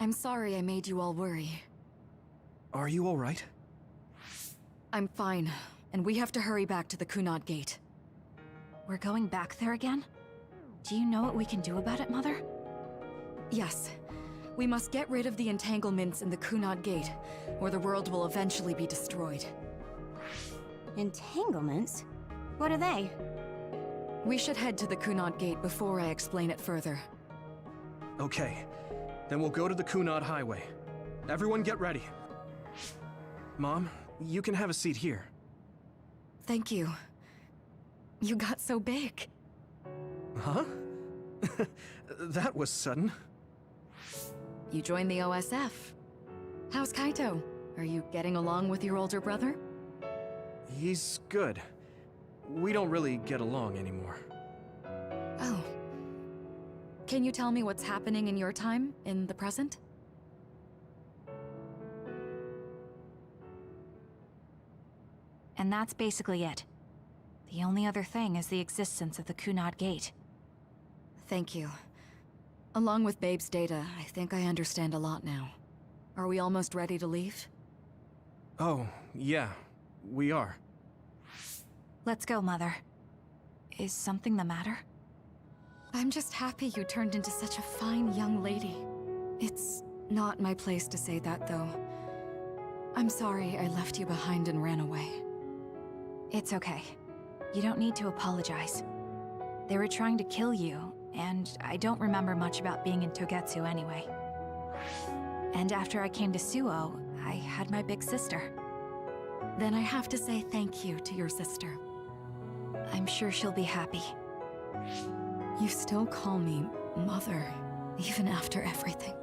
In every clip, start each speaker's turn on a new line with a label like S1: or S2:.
S1: I'm sorry I made you all worry.
S2: Are you alright?
S1: I'm fine, and we have to hurry back to the Kunad Gate.
S3: We're going back there again? Do you know what we can do about it, Mother?
S1: Yes. We must get rid of the entanglements in the Kunad Gate, or the world will eventually be destroyed.
S4: Entanglements? What are they?
S1: We should head to the Kunad Gate before I explain it further.
S2: Okay. Then we'll go to the Kunad Highway. Everyone get ready. Mom, you can have a seat here.
S1: Thank you. You got so big.
S2: Huh? That was sudden.
S1: You joined the OSF. How's Kaito? Are you getting along with your older brother?
S2: He's good. We don't really get along anymore.
S1: Oh. Can you tell me what's happening in your time, in the present?
S3: And that's basically it. The only other thing is the existence of the Kunad Gate.
S1: Thank you. Along with Babe's data, I think I understand a lot now. Are we almost ready to leave?
S2: Oh, yeah. We are.
S3: Let's go, Mother. Is something the matter?
S1: I'm just happy you turned into such a fine young lady. It's not my place to say that, though. I'm sorry I left you behind and ran away.
S3: It's okay. You don't need to apologize. They were trying to kill you, and I don't remember much about being in Togetsu anyway. And after I came to Suo, I had my big sister.
S1: Then I have to say thank you to your sister.
S3: I'm sure she'll be happy.
S1: You still call me Mother, even after everything.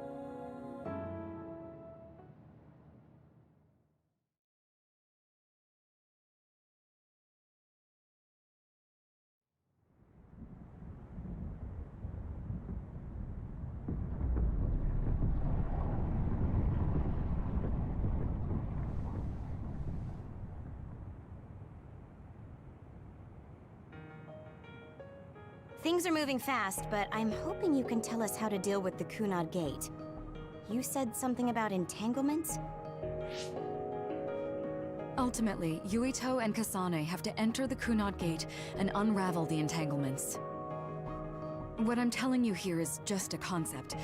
S4: Things are moving fast, but I'm hoping you can tell us how to deal with the Kunad Gate. You said something about entanglements?
S1: Ultimately, Yuito and Kasane have to enter the Kunad Gate and unravel the entanglements. What I'm telling you here is just a concept.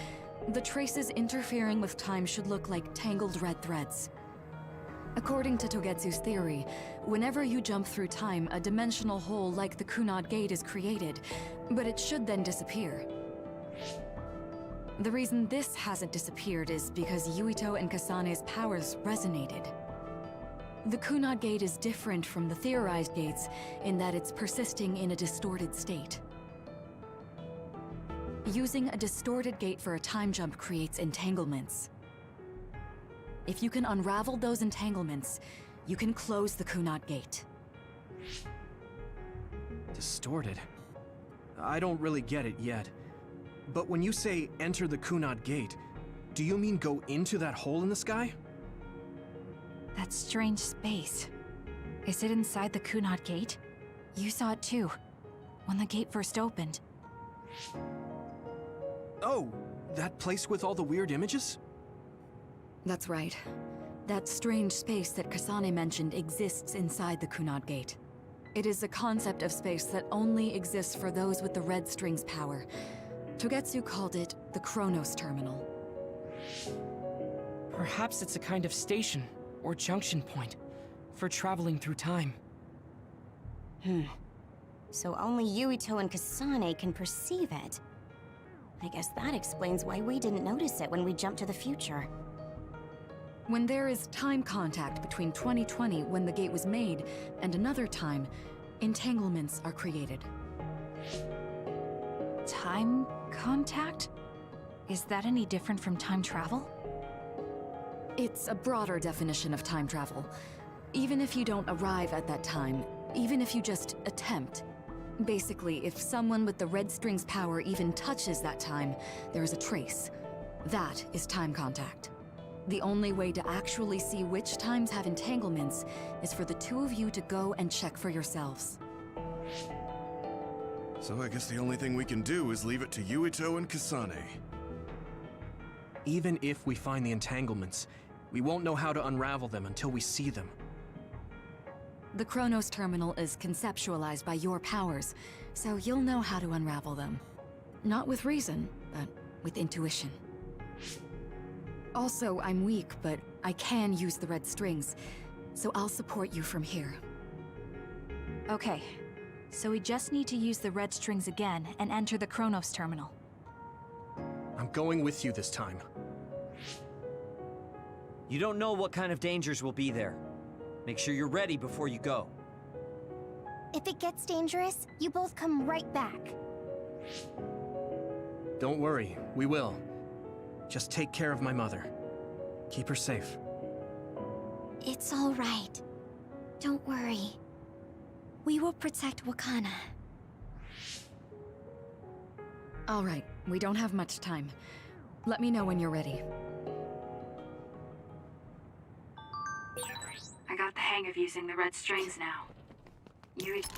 S1: The traces interfering with time should look like tangled red threads. According to Togetsu's theory, whenever you jump through time, a dimensional hole like the Kunad Gate is created, but it should then disappear. The reason this hasn't disappeared is because Yuito and Kasane's powers resonated. The Kunad Gate is different from the theorized gates in that it's persisting in a distorted state. Using a distorted gate for a time jump creates entanglements. If you can unravel those entanglements, you can close the Kunad Gate.
S2: Distorted? I don't really get it yet. But when you say enter the Kunad Gate, do you mean go into that hole in the sky?
S3: That strange space. Is it inside the Kunad Gate? You saw it too, when the gate first opened.
S2: Oh, that place with all the weird images?
S1: That's right. That strange space that Kasane mentioned exists inside the Kunad Gate. It is a concept of space that only exists for those with the red string's power. Togetsu called it the Chronos Terminal.
S5: Perhaps it's a kind of station, or junction point, for traveling through time.
S4: So only Yuito and Kasane can perceive it. I guess that explains why we didn't notice it when we jumped to the future.
S1: When there is time contact between 2020, when the gate was made, and another time, entanglements are created.
S3: Time contact? Is that any different from time travel?
S1: It's a broader definition of time travel. Even if you don't arrive at that time, even if you just attempt. Basically, if someone with the red string's power even touches that time, there is a trace. That is time contact. The only way to actually see which times have entanglements is for the two of you to go and check for yourselves.
S6: So I guess the only thing we can do is leave it to Yuito and Kasane.
S2: even if we find the entanglements, we won't know how to unravel them until we see them.
S1: The Chronos terminal is conceptualized by your powers, so you'll know how to unravel them. Not with reason, but with intuition. Also, I'm weak, but I can use the red strings, so I'll support you from here.
S3: Okay, so we just need to use the red strings again and enter the Chronos terminal.
S2: I'm going with you this time.
S6: You don't know what kind of dangers will be there. Make sure you're ready before you go.
S4: If it gets dangerous, you both come right back.
S2: Don't worry, we will. Just take care of my mother. Keep her safe.
S4: It's all right. Don't worry. We will protect Wakana.
S1: All right, we don't have much time. Let me know when you're ready.
S3: I got the hang of using the red strings now. Yuito's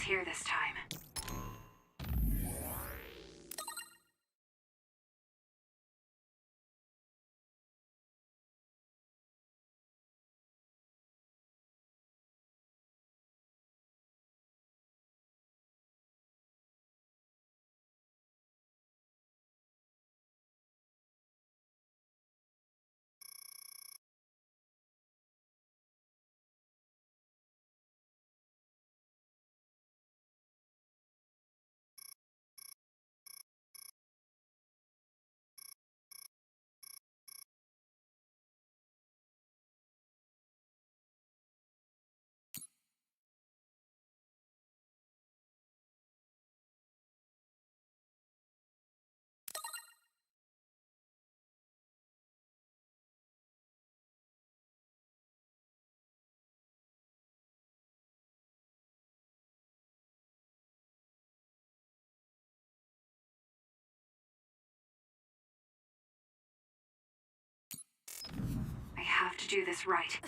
S3: here this time. I have to do this right.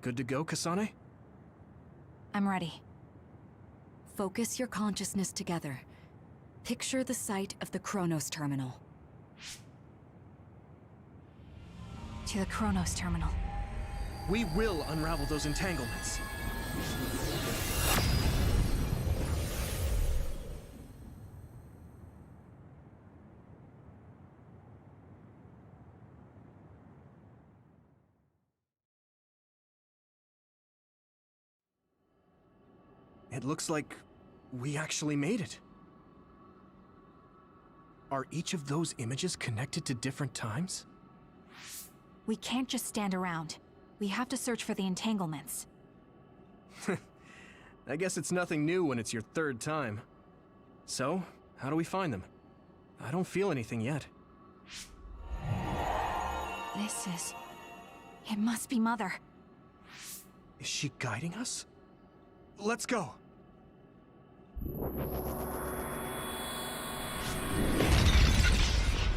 S2: Good to go, Kasane?
S3: I'm ready.
S1: Focus your consciousness together. Picture the site of the Chronos terminal.
S3: To the Chronos terminal.
S2: We will unravel those entanglements. It looks like we actually made it. Are each of those images connected to different times?
S3: We can't just stand around. We have to search for the entanglements.
S2: I guess it's nothing new when it's your third time. So, how do we find them? I don't feel anything yet.
S3: It must be Mother.
S2: Is she guiding us? Let's go!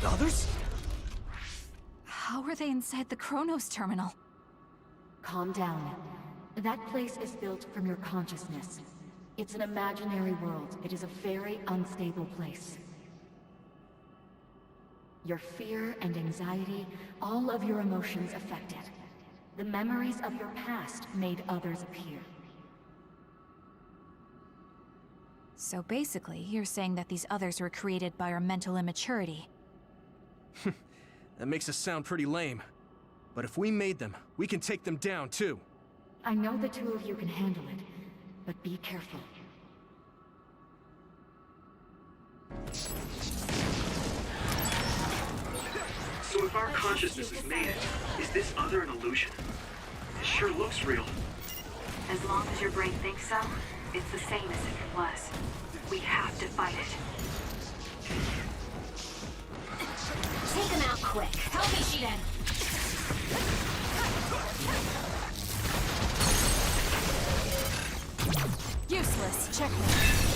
S2: Others?
S3: How are they inside the Chronos terminal?
S7: Calm down. That place is built from your consciousness. It's an imaginary world. It is a very unstable place. Your fear and anxiety, all of your emotions affected. The memories of your past made others appear.
S3: So basically, you're saying that these others were created by our mental immaturity.
S2: That makes us sound pretty lame. But if we made them, we can take them down too.
S7: I know the two of you can handle it, but be careful.
S8: So if our consciousness has made it, is this other an illusion? It sure looks real.
S9: As long as your brain thinks so, it's the same as if it was. We have to fight it.
S4: Take him out quick.
S3: Help me, Shiden! Useless. Checkmate.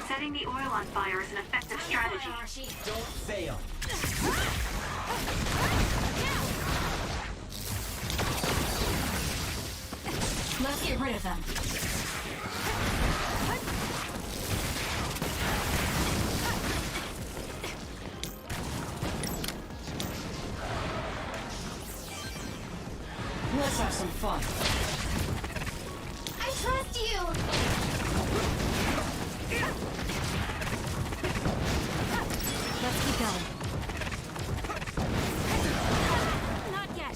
S9: Setting the oil on fire is an effective strategy.
S6: Don't fail.
S3: Let's get rid of them.
S5: Let's have some fun.
S4: I trust you!
S3: Let's keep going. Not yet.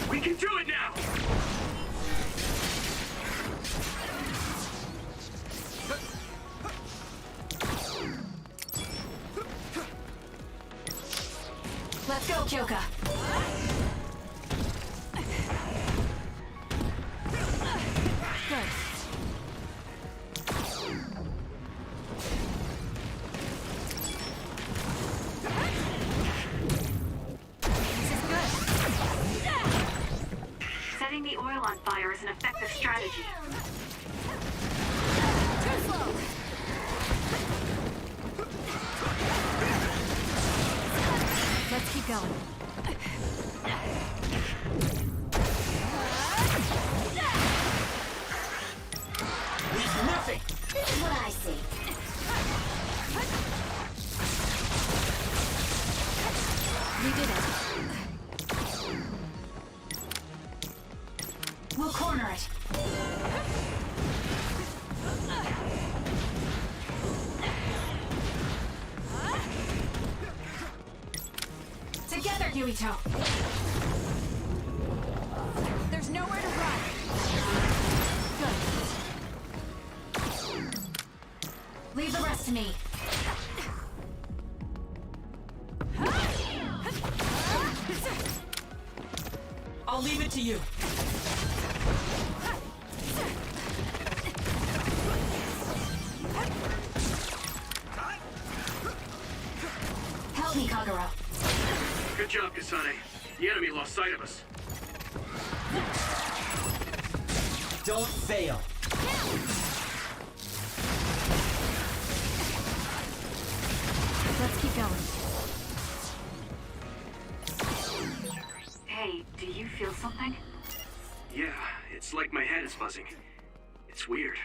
S8: We can do it now!
S3: Let's go, Kyoka. Good. This is good.
S9: Setting the oil on fire is an effective strategy.
S3: Too slow. Let's keep going.
S6: Leave nothing.
S4: This is what I see.
S3: We did it. We'll corner it. Together, Yuito! There's nowhere to run. Good. Leave the rest to me.
S5: I'll leave it to you.
S3: Help me, Kagura.
S8: Good job, Kasane. The enemy lost sight of us.
S6: Don't fail.
S3: Let's keep going.
S9: Hey, do you feel something?
S8: Yeah, it's like my head is buzzing. It's weird.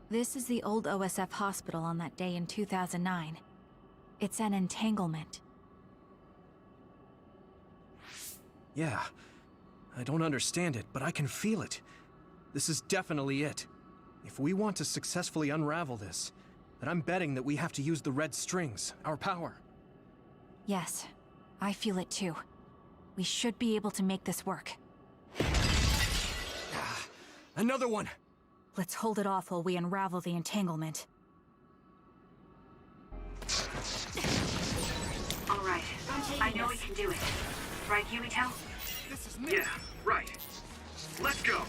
S3: This is the old OSF hospital on that day in 2009. It's an entanglement.
S2: Yeah. I don't understand it, but I can feel it. This is definitely it. If we want to successfully unravel this, then I'm betting that we have to use the red strings, our power.
S3: Yes, I feel it too. We should be able to make this work.
S2: Another one!
S3: Let's hold it off while we unravel the entanglement.
S9: All right. I know we can do it. Right, Yuito?
S8: Yeah, right. Let's go.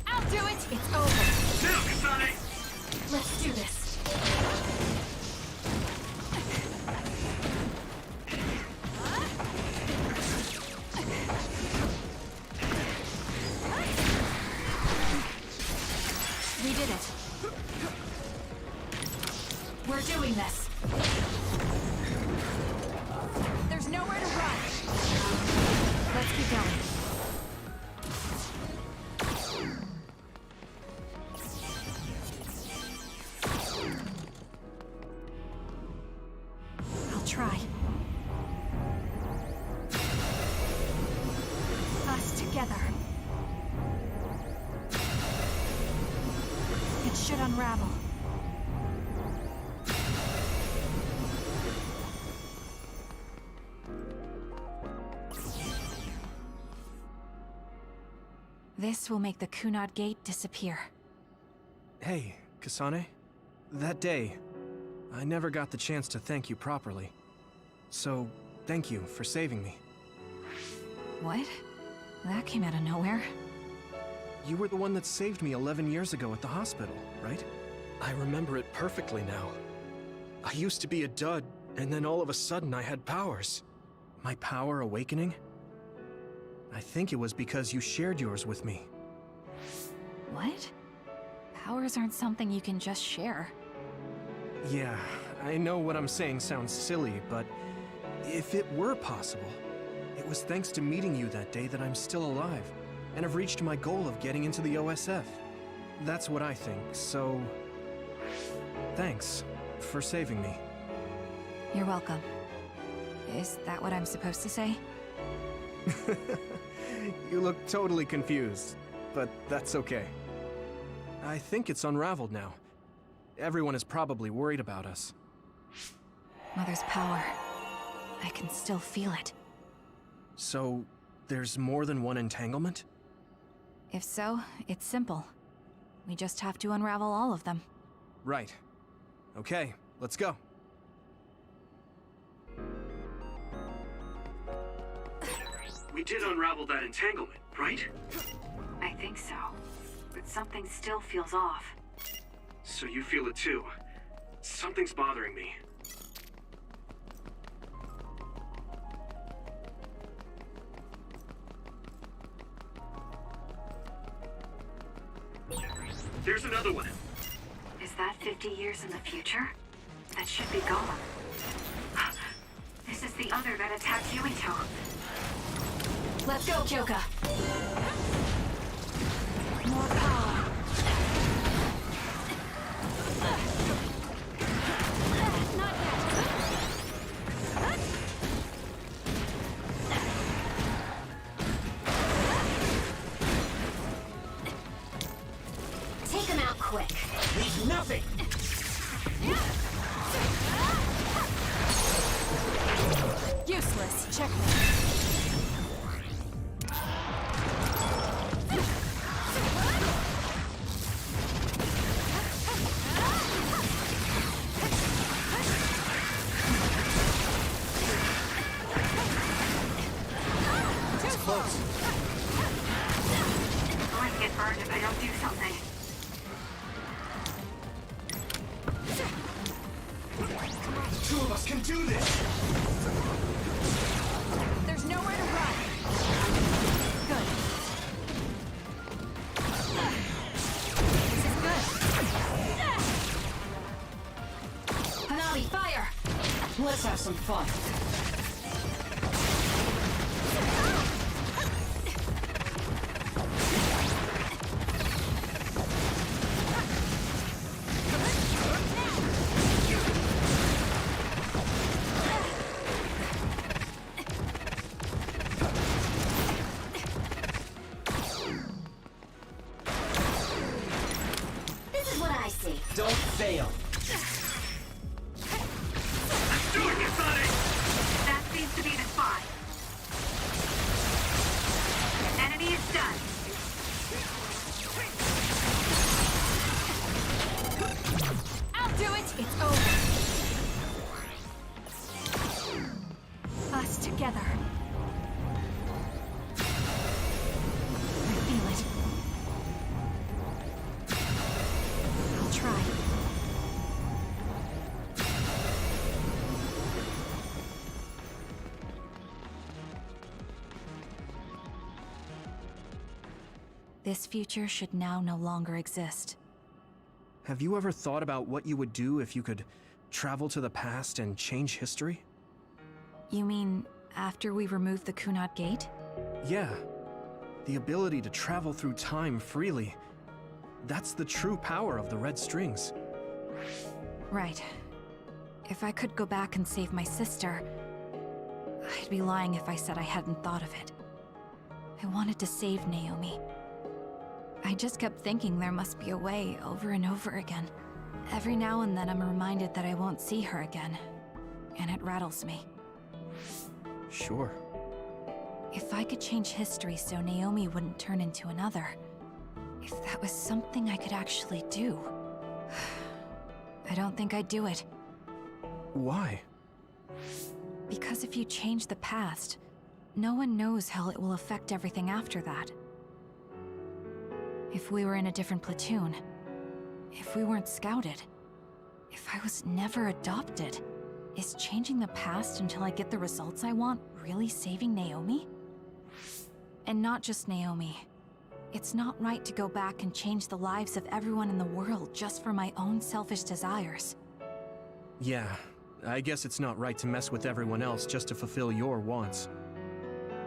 S3: I'll do it! It's over!
S8: Now, Kasane!
S3: Let's do this. We're doing this. There's nowhere to run. Let's keep going. I'll try. Us together. It should unravel. This will make the Kunad Gate disappear.
S2: Hey, Kasane. That day, I never got the chance to thank you properly. So, thank you for saving me.
S3: What? That came out of nowhere.
S2: You were the one that saved me 11 years ago at the hospital, right? I remember it perfectly now. I used to be a dud, and then all of a sudden I had powers. My power awakening? I think it was because you shared yours with me.
S3: What? Powers aren't something you can just share.
S2: Yeah, I know what I'm saying sounds silly, but if it were possible, it was thanks to meeting you that day that I'm still alive, and have reached my goal of getting into the OSF. That's what I think, so... thanks for saving me.
S3: You're welcome. Is that what I'm supposed to say?
S2: You look totally confused, but that's okay. I think it's unraveled now. Everyone is probably worried about us.
S3: Mother's power. I can still feel it.
S2: So, there's more than one entanglement?
S3: If so, it's simple. We just have to unravel all of them.
S2: Right. Okay, let's go.
S8: We did unravel that entanglement, right?
S9: I think so. But something still feels off.
S8: So you feel it too. Something's bothering me. There's another one.
S9: Is that 50 years in the future? That should be gone. This is the other that attacked Yuito.
S3: Let's go, Kyoka! More power. Not yet.
S4: Take him out quick.
S6: Leave nothing!
S3: Useless. Checkmate.
S9: Get burned if I don't do something.
S6: The two of us can do this!
S3: There's nowhere to run. Good. This is good. Hanabi, fire!
S5: Let's have some fun.
S6: Don't fail.
S8: Do it, Kasane!
S9: That seems to be the spot. Enemy is done.
S3: I'll do it! It's over. Us together. I feel it. I'll try. This future should now no longer exist.
S2: Have you ever thought about what you would do if you could travel to the past and change history?
S3: You mean after we remove the Kunat Gate?
S2: Yeah. The ability to travel through time freely. That's the true power of the red strings.
S3: Right. If I could go back and save my sister, I'd be lying if I said I hadn't thought of it. I wanted to save Naomi. I just kept thinking there must be a way over and over again. Every now and then I'm reminded that I won't see her again, and it rattles me.
S2: Sure.
S3: If I could change history so Naomi wouldn't turn into another, if that was something I could actually do, I don't think I'd do it.
S2: Why?
S3: Because if you change the past, no one knows how it will affect everything after that. If we were in a different platoon, if we weren't scouted, if I was never adopted, is changing the past until I get the results I want really saving Naomi? And not just Naomi. It's not right to go back and change the lives of everyone in the world just for my own selfish desires.
S2: Yeah, I guess it's not right to mess with everyone else just to fulfill your wants.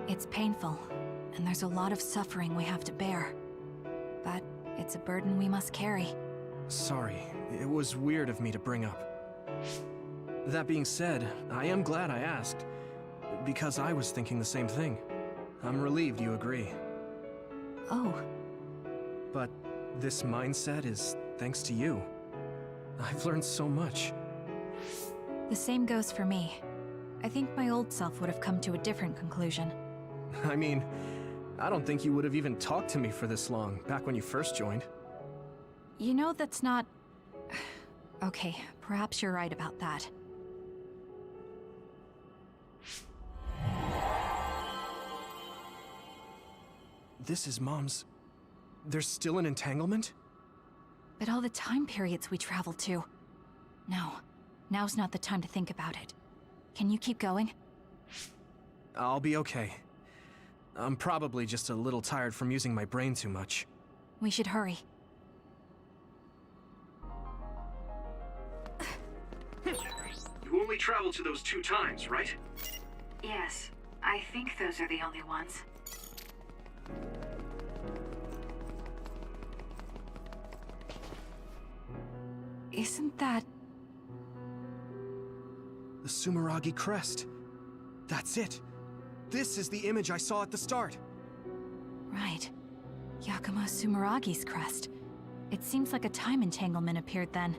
S3: It's painful, and there's a lot of suffering we have to bear. But it's a burden we must carry.
S2: Sorry, it was weird of me to bring up. That being said, I am glad I asked, because I was thinking the same thing. I'm relieved you agree.
S3: Oh.
S2: But this mindset is thanks to you. I've learned so much.
S3: The same goes for me. I think my old self would have come to a different conclusion.
S2: I mean, I don't think you would have even talked to me for this long, back when you first joined.
S3: You know, that's not... Okay, perhaps you're right about that.
S2: This is Mom's... There's still an entanglement?
S3: But all the time periods we traveled to... No, now's not the time to think about it. Can you keep going?
S2: I'll be okay. I'm probably just a little tired from using my brain too much.
S3: We should hurry.
S8: You only traveled to those 2 times, right?
S9: Yes, I think those are the only ones.
S3: Isn't that...
S2: The Sumeragi crest. That's it. This is the image I saw at the start.
S3: Right. Yakumo Sumeragi's crest. It seems like a time entanglement appeared then.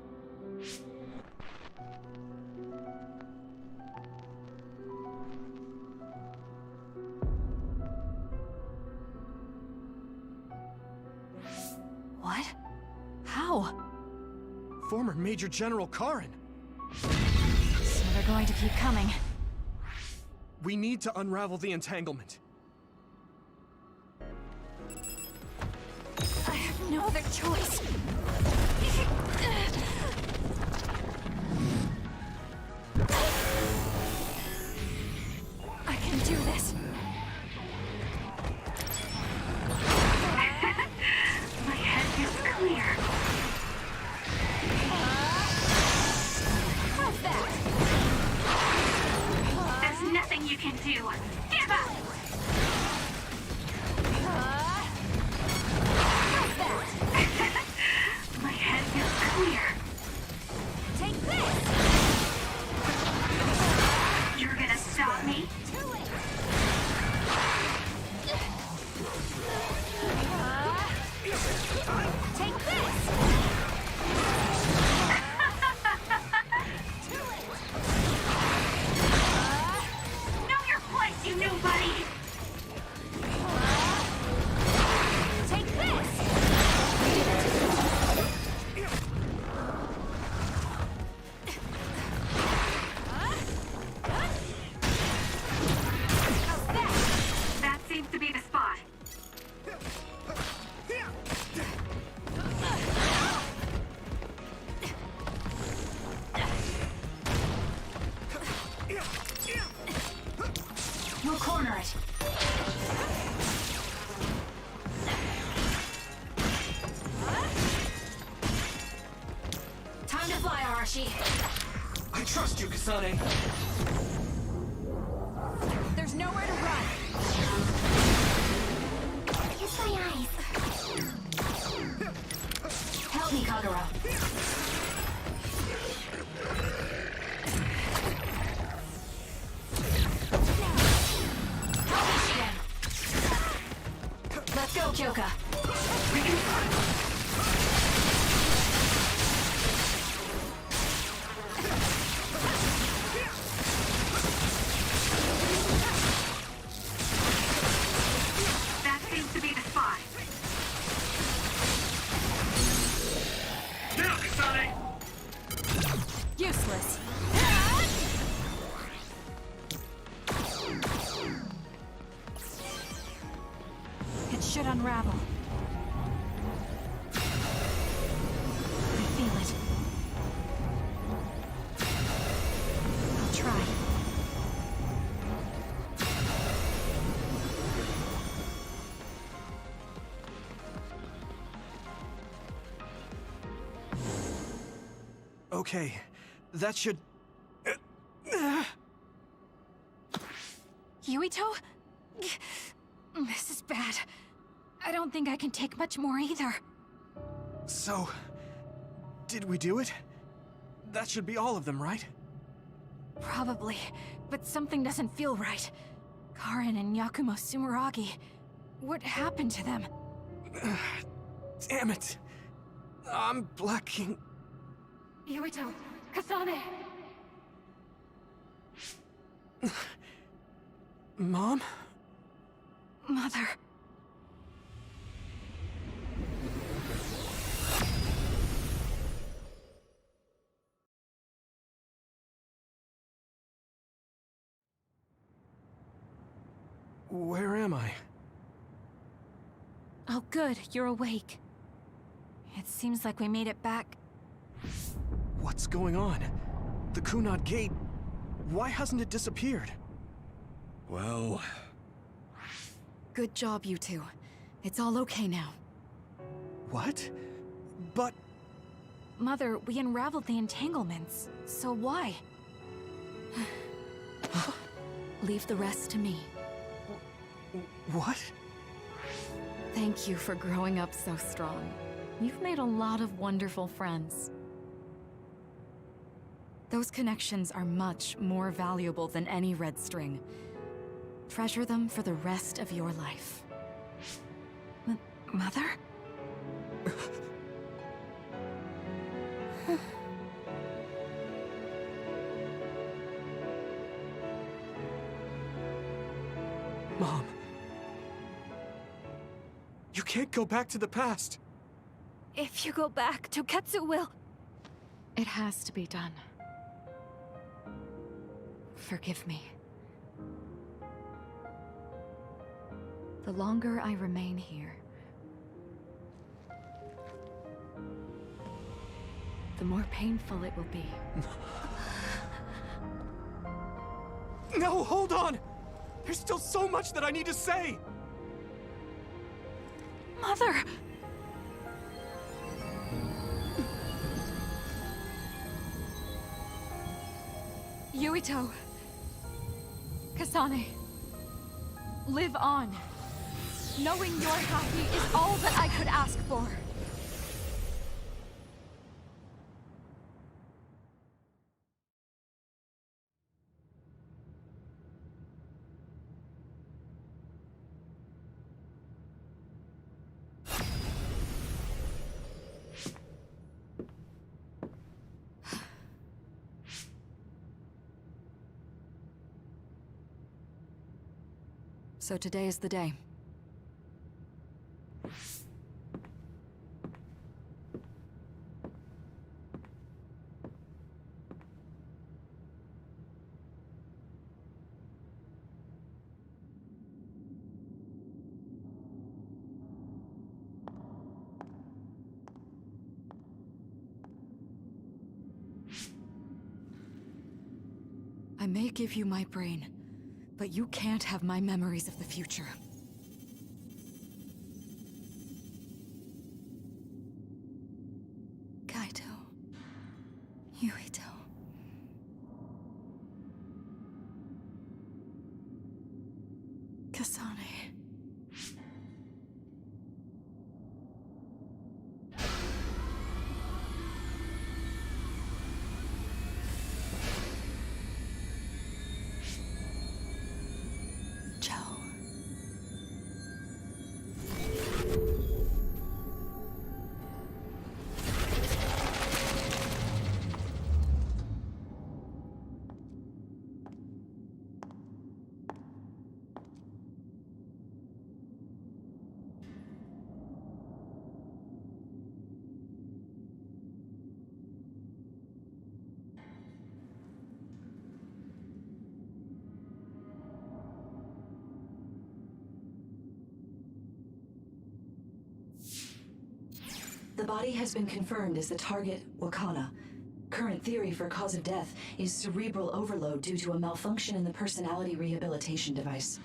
S3: What? How?
S2: Former Major General Karin.
S3: So they're going to keep coming.
S2: We need to unravel the entanglement.
S3: I have no other choice. I can do this.
S9: My head feels clear.
S3: How's that?
S9: There's nothing you can do. Give up! My head feels clear.
S3: Take this!
S9: You're gonna stop me?
S3: Take this!
S9: Know your place, you nobody!
S3: Take this!
S9: That seems to be the spot.
S3: We'll corner it. Time to fly, Arashi.
S2: I trust you, Kasane.
S3: There's nowhere to run.
S7: Kiss my eyes. Help me, Kagura. Help me, Shin. Let's go, Kyoka.
S8: We can find.
S9: That seems to be the spot.
S8: Now, Kasane!
S3: Useless. It should unravel. I feel it. I'll try.
S2: Okay, that should...
S3: Yuito? This is bad. I don't think I can take much more either.
S2: So... did we do it? That should be all of them, right?
S3: Probably, but something doesn't feel right. Karin and Yakumo Sumeragi. What happened to them?
S2: Damn it! I'm blacking...
S7: Yuito, Kasane.
S2: Mom?
S3: Mother.
S2: Where am I?
S3: Oh good, you're awake. It seems like we made it back.
S2: What's going on? The Kunad Gate... why hasn't it disappeared?
S10: Well...
S1: Good job, you two. It's all okay now.
S2: What? But...
S3: Mother, we unraveled the entanglements, so why?
S1: Leave the rest to me.
S2: what?
S1: Thank you for growing up so strong. You've made a lot of wonderful friends. Those connections are much more valuable than any red string. Treasure them for the rest of your life.
S3: Mother?
S2: Mom. You can't go back to the past.
S3: If you go back, Toketsu will...
S1: It has to be done. Forgive me. The longer I remain here, the more painful it will be.
S2: No, hold on! There's still so much that I need to say!
S3: Mother! Yuito. Kasane. Live on. Knowing you're happy is all that I could ask for.
S1: So today is the day. I may give you my brain, but you can't have my memories of the future. Kaito. Yuito. Kasane. Joe.
S11: The body has been confirmed as the target, Wakana. Current theory for cause of death is cerebral overload due to a malfunction in the personality rehabilitation device.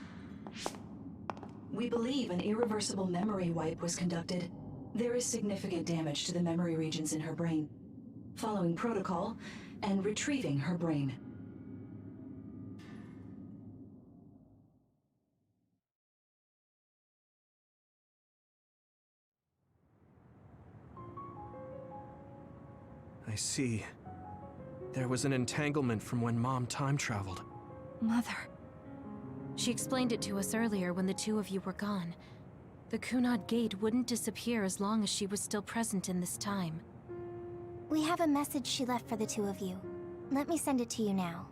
S11: We believe an irreversible memory wipe was conducted. There is significant damage to the memory regions in her brain. Following protocol and retrieving her brain.
S2: I see. There was an entanglement from when Mom time traveled.
S3: Mother. She explained it to us earlier when the two of you were gone. The Kunad Gate wouldn't disappear as long as she was still present in this time.
S4: We have a message she left for the two of you. Let me send it to you now.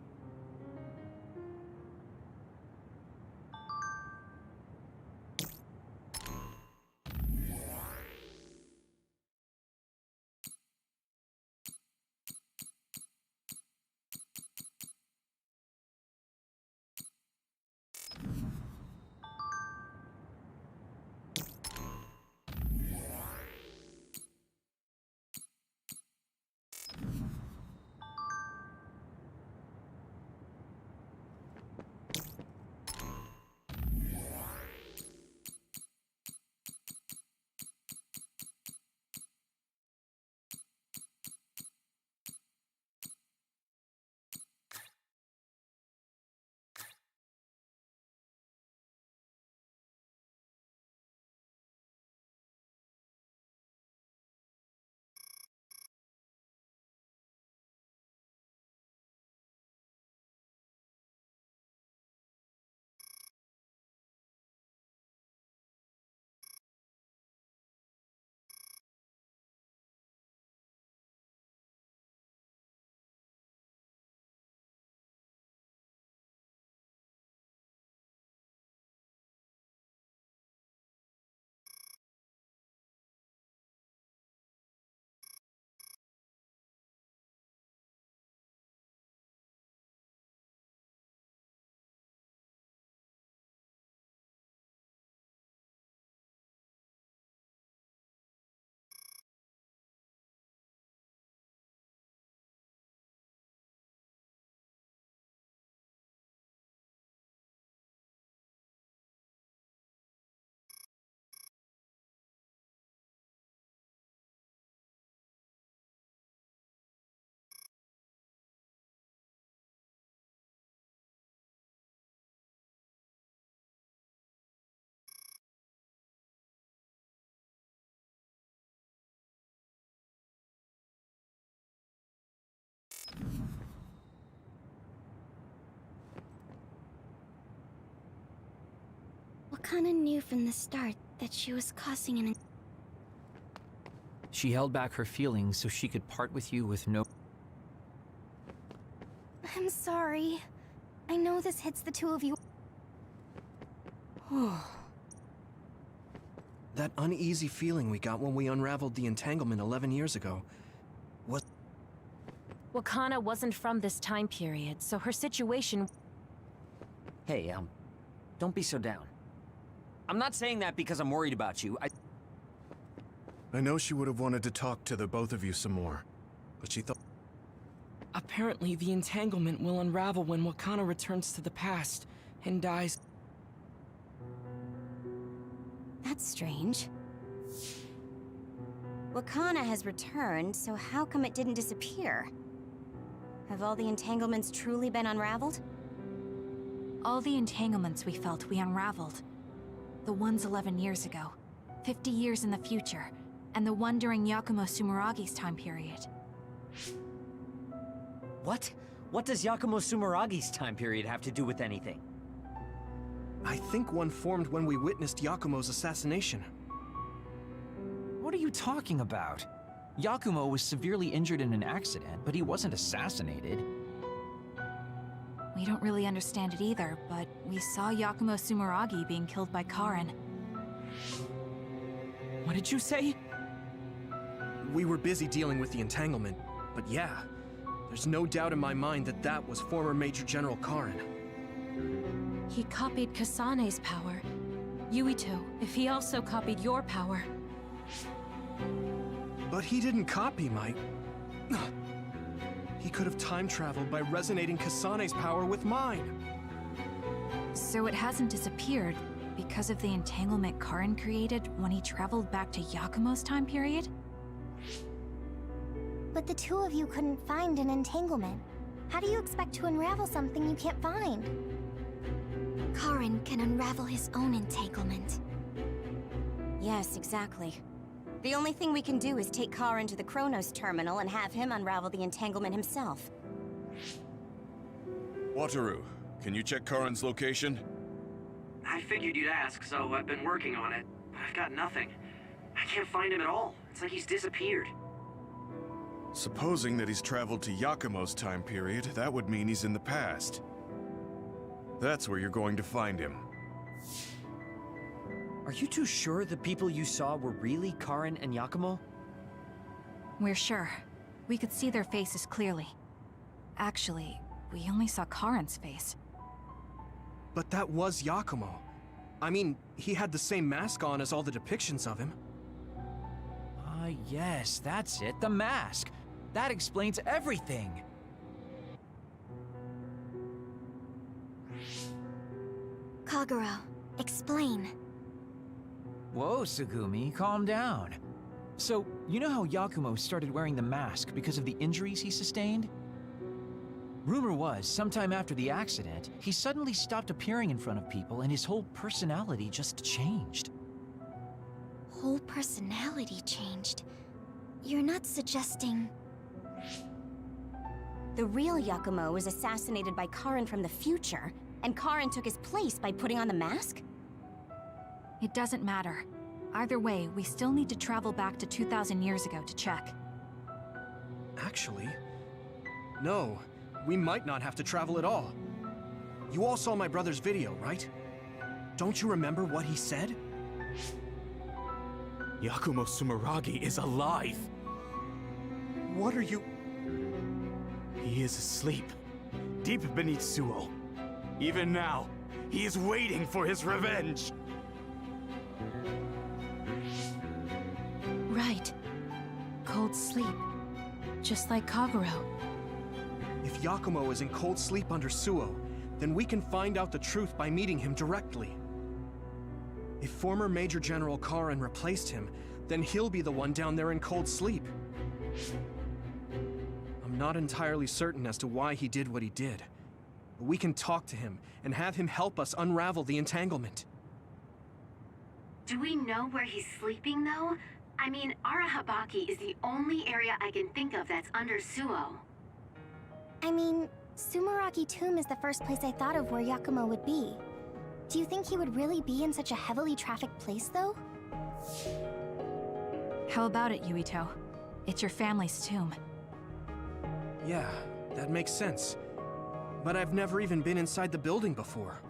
S4: Wakana knew from the start that she was causing an...
S5: She held back her feelings so she could part with you with no...
S4: I'm sorry. I know this hits the two of you.
S2: That uneasy feeling we got when we unraveled the entanglement 11 years ago was...
S3: Wakana wasn't from this time period, so her situation...
S6: Hey, don't be so down. I'm not saying that because I'm worried about you.
S10: I know she would have wanted to talk to the both of you some more, but she thought...
S5: Apparently, the entanglement will unravel when Wakana returns to the past and dies.
S4: That's strange. Wakana has returned, so how come it didn't disappear? Have all the entanglements truly been unraveled?
S3: All the entanglements we felt, we unraveled. The ones 11 years ago, 50 years in the future, and the one during Yakumo Sumeragi's time period.
S6: What? What does Yakumo Sumeragi's time period have to do with anything?
S2: I think one formed when we witnessed Yakumo's assassination.
S12: What are you talking about? Yakumo was severely injured in an accident, but he wasn't assassinated.
S3: We don't really understand it either, but we saw Yakumo Sumeragi being killed by Karin.
S5: What did you say?
S2: We were busy dealing with the entanglement, but yeah, there's no doubt in my mind that that was former Major General Karin.
S1: He copied Kasane's power. Yuito, if he also copied your power.
S2: But he didn't copy my... He could have time traveled by resonating Kasane's power with mine.
S3: So it hasn't disappeared because of the entanglement Karin created when he traveled back to Yakumo's time period?
S13: But the two of you couldn't find an entanglement. How do you expect to unravel something you can't find?
S4: Karin can unravel his own entanglement. Yes, exactly. The only thing we can do is take Karin to the Chronos terminal and have him unravel the entanglement himself.
S10: Wataru, can you check Karin's location?
S8: I figured you'd ask, so I've been working on it. But I've got nothing. I can't find him at all. It's like he's disappeared.
S10: Supposing that he's traveled to Yakumo's time period, that would mean he's in the past. That's where you're going to find him.
S6: Are you two sure the people you saw were really Karin and Yakumo?
S3: We're sure. We could see their faces clearly. Actually, we only saw Karin's face.
S2: But that was Yakumo. I mean, he had the same mask on as all the depictions of him.
S12: Yes, that's it, the mask. That explains everything.
S13: Kagero, explain.
S12: Whoa, Tsugumi, calm down. So, you know how Yakumo started wearing the mask because of the injuries he sustained? Rumor was, sometime after the accident, he suddenly stopped appearing in front of people and his whole personality just changed.
S13: Whole personality changed. You're not suggesting...
S4: The real Yakumo was assassinated by Karin from the future, and Karin took his place by putting on the mask?
S3: It doesn't matter. Either way, we still need to travel back to 2,000 years ago to check.
S2: Actually, no. We might not have to travel at all. You all saw my brother's video, right? Don't you remember what he said?
S14: Yakumo Sumeragi is alive!
S2: What are you...
S14: He is asleep, deep beneath Suo. Even now, he is waiting for his revenge!
S1: Right. Cold sleep. Just like Kagero.
S2: If Yakumo is in cold sleep under Suo, then we can find out the truth by meeting him directly. If former Major General Karin replaced him, then he'll be the one down there in cold sleep. I'm not entirely certain as to why he did what he did, but we can talk to him and have him help us unravel the entanglement.
S9: Do we know where he's sleeping, though? I mean, Arahabaki is the only area I can think of that's under Suo.
S13: I mean, Sumeragi Tomb is the first place I thought of where Yakumo would be. Do you think he would really be in such a heavily trafficked place, though?
S3: How about it, Yuito? It's your family's tomb.
S2: Yeah, that makes sense. But I've never even been inside the building before.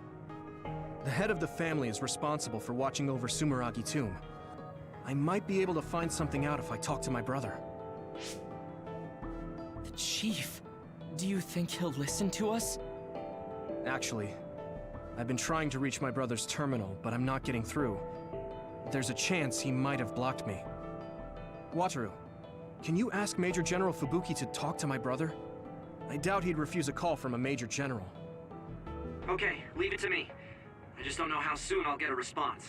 S2: The head of the family is responsible for watching over Sumeragi Tomb. I might be able to find something out if I talk to my brother.
S5: The chief. Do you think he'll listen to us?
S2: Actually, I've been trying to reach my brother's terminal, but I'm not getting through. There's a chance he might have blocked me. Wataru, can you ask Major General Fubuki to talk to my brother? I doubt he'd refuse a call from a Major General.
S8: Okay, leave it to me. I just don't know how soon I'll get a response.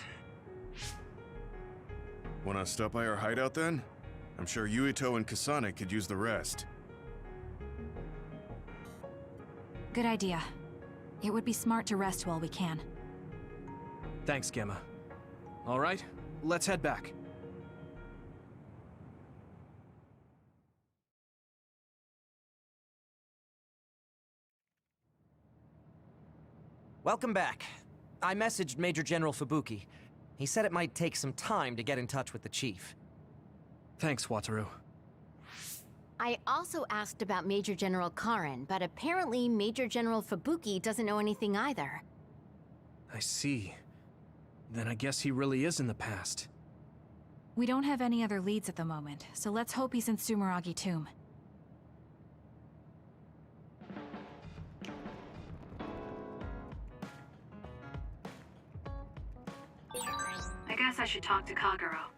S10: Wanna stop by our hideout then? I'm sure Yuito and Kasane could use the rest.
S3: Good idea. It would be smart to rest while we can.
S2: Thanks, Gemma. All right, let's head back.
S15: Welcome back. I messaged Major General Fubuki. He said it might take some time to get in touch with the chief.
S2: Thanks, Wataru.
S4: I also asked about Major General Karen, but apparently Major General Fubuki doesn't know anything either.
S2: I see. Then I guess he really is in the past.
S3: We don't have any other leads at the moment, so let's hope he's in Sumeragi Tomb.
S9: I guess I should talk to Kagero.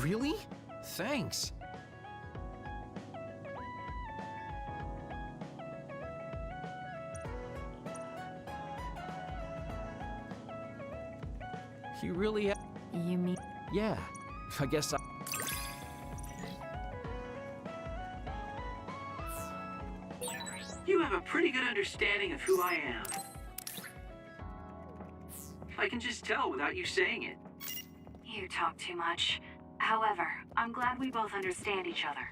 S12: Really? Thanks. You really
S3: You mean?
S12: Yeah. I guess I...
S8: You have a pretty good understanding of who I am. I can just tell without you saying it.
S7: You talk too much. However, I'm glad we both understand each other.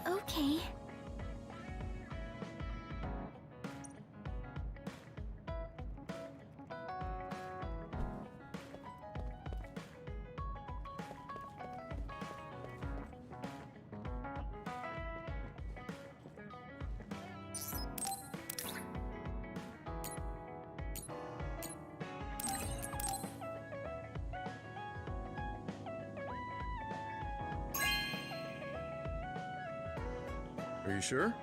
S13: Okay.
S10: Are you sure?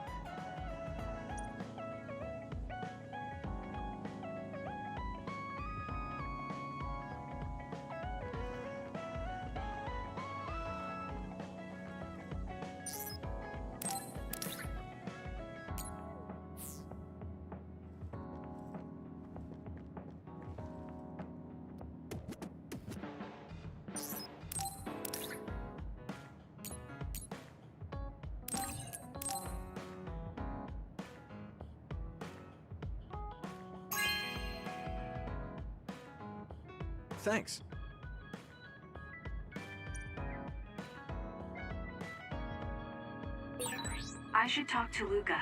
S2: Thanks.
S7: I should talk to Luca.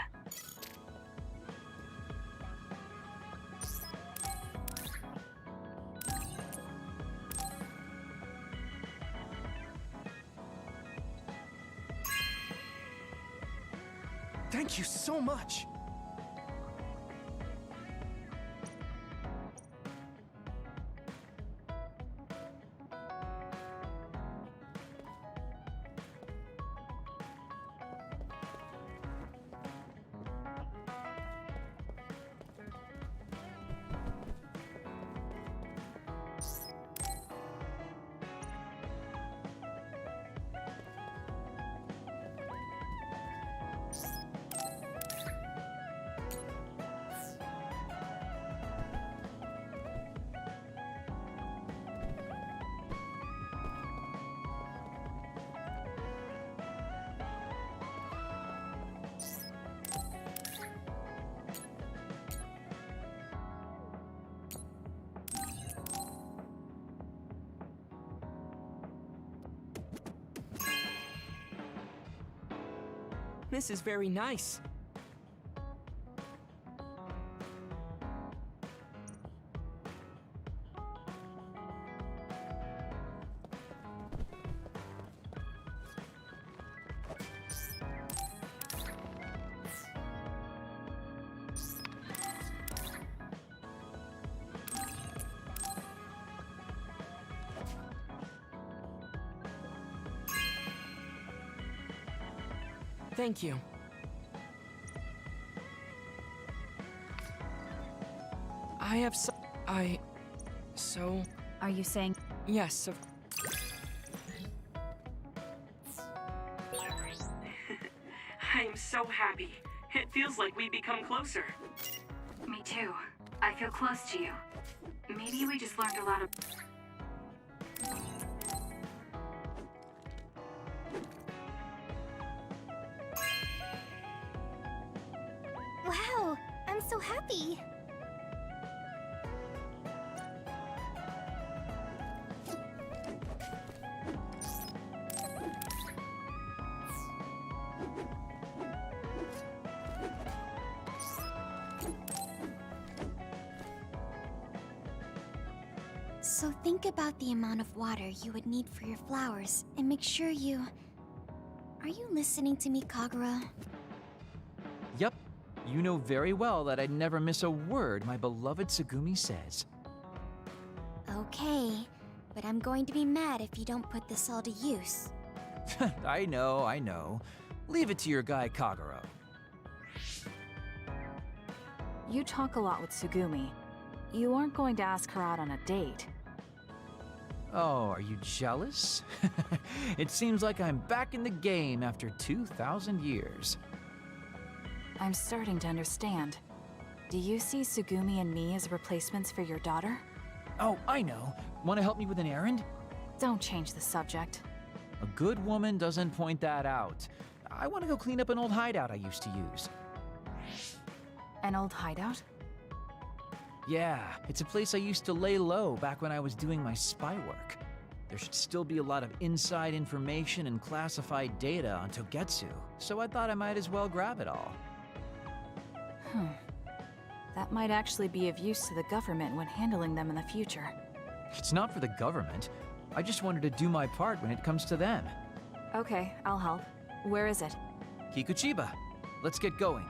S2: Thank you so much.
S5: This is very nice. Thank you. I have so...
S3: Are you saying...
S5: Yes,
S8: I am so happy. It feels like we've become closer.
S7: Me too. I feel close to you. Maybe we just learned a lot of...
S13: Wow, I'm so happy. So think about the amount of water you would need for your flowers, and make sure you... Are you listening to me, Kagura?
S12: Yep. You know very well that I'd never miss a word my beloved Tsugumi says.
S13: Okay, but I'm going to be mad if you don't put this all to use.
S12: I know. Leave it to your guy Kagura.
S3: You talk a lot with Tsugumi. You aren't going to ask her out on a date.
S12: Oh, are you jealous? It seems like I'm back in the game after 2,000 years.
S3: I'm starting to understand. Do you see Tsugumi and me as replacements for your daughter?
S12: Oh, I know. Want to help me with an errand?
S3: Don't change the subject.
S12: A good woman doesn't point that out. I want to go clean up an old hideout I used to use.
S3: An old hideout?
S12: Yeah, it's a place I used to lay low back when I was doing my spy work. There should still be a lot of inside information and classified data on Togetsu, so I thought I might as well grab it all.
S3: That might actually be of use to the government when handling them in the future.
S12: It's not for the government. I just wanted to do my part when it comes to them.
S3: Okay, I'll help. Where is it?
S12: Kikuchiba. Let's get going.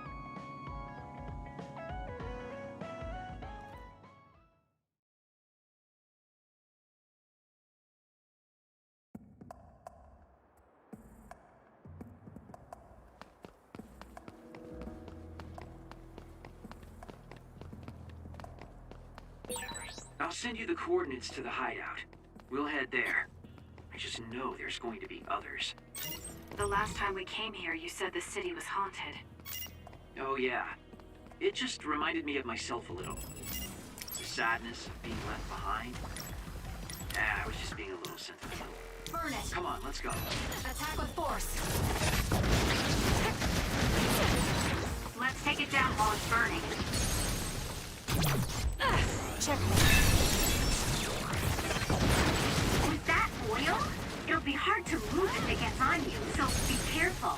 S8: I'll send you the coordinates to the hideout. We'll head there. I just know there's going to be others.
S9: The last time we came here, you said the city was haunted.
S8: Oh yeah. It just reminded me of myself a little. The sadness of being left behind. I was just being a little sentimental.
S9: Burn it!
S8: Come on, let's go.
S9: Attack with force! Let's take it down while it's burning.
S3: Checkmate.
S9: With that oil, it'll be hard to move if it gets on you, so be careful.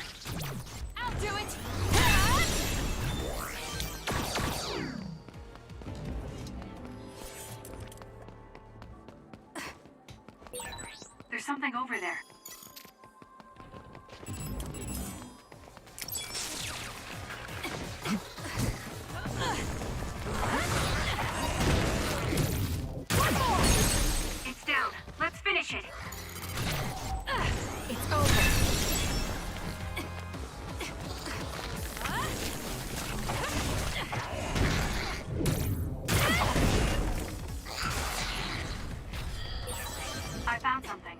S3: I'll do it!
S9: There's something over there. It's down. Let's finish it.
S3: It's over.
S9: I found something.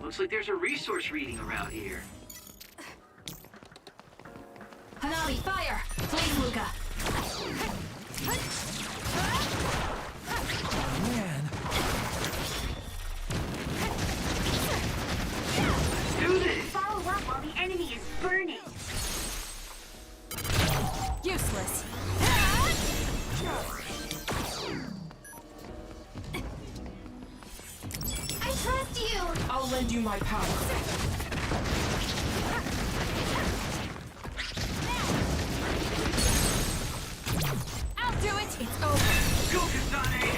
S8: Looks like there's a resource reading around here.
S3: Hanabi, fire! Flame Luca!
S12: Man.
S8: Do this!
S9: Follow up while the enemy is burning.
S3: Useless.
S9: I trust you!
S5: I'll lend you my power.
S3: I'll do it! It's over.
S8: Go, Kasane!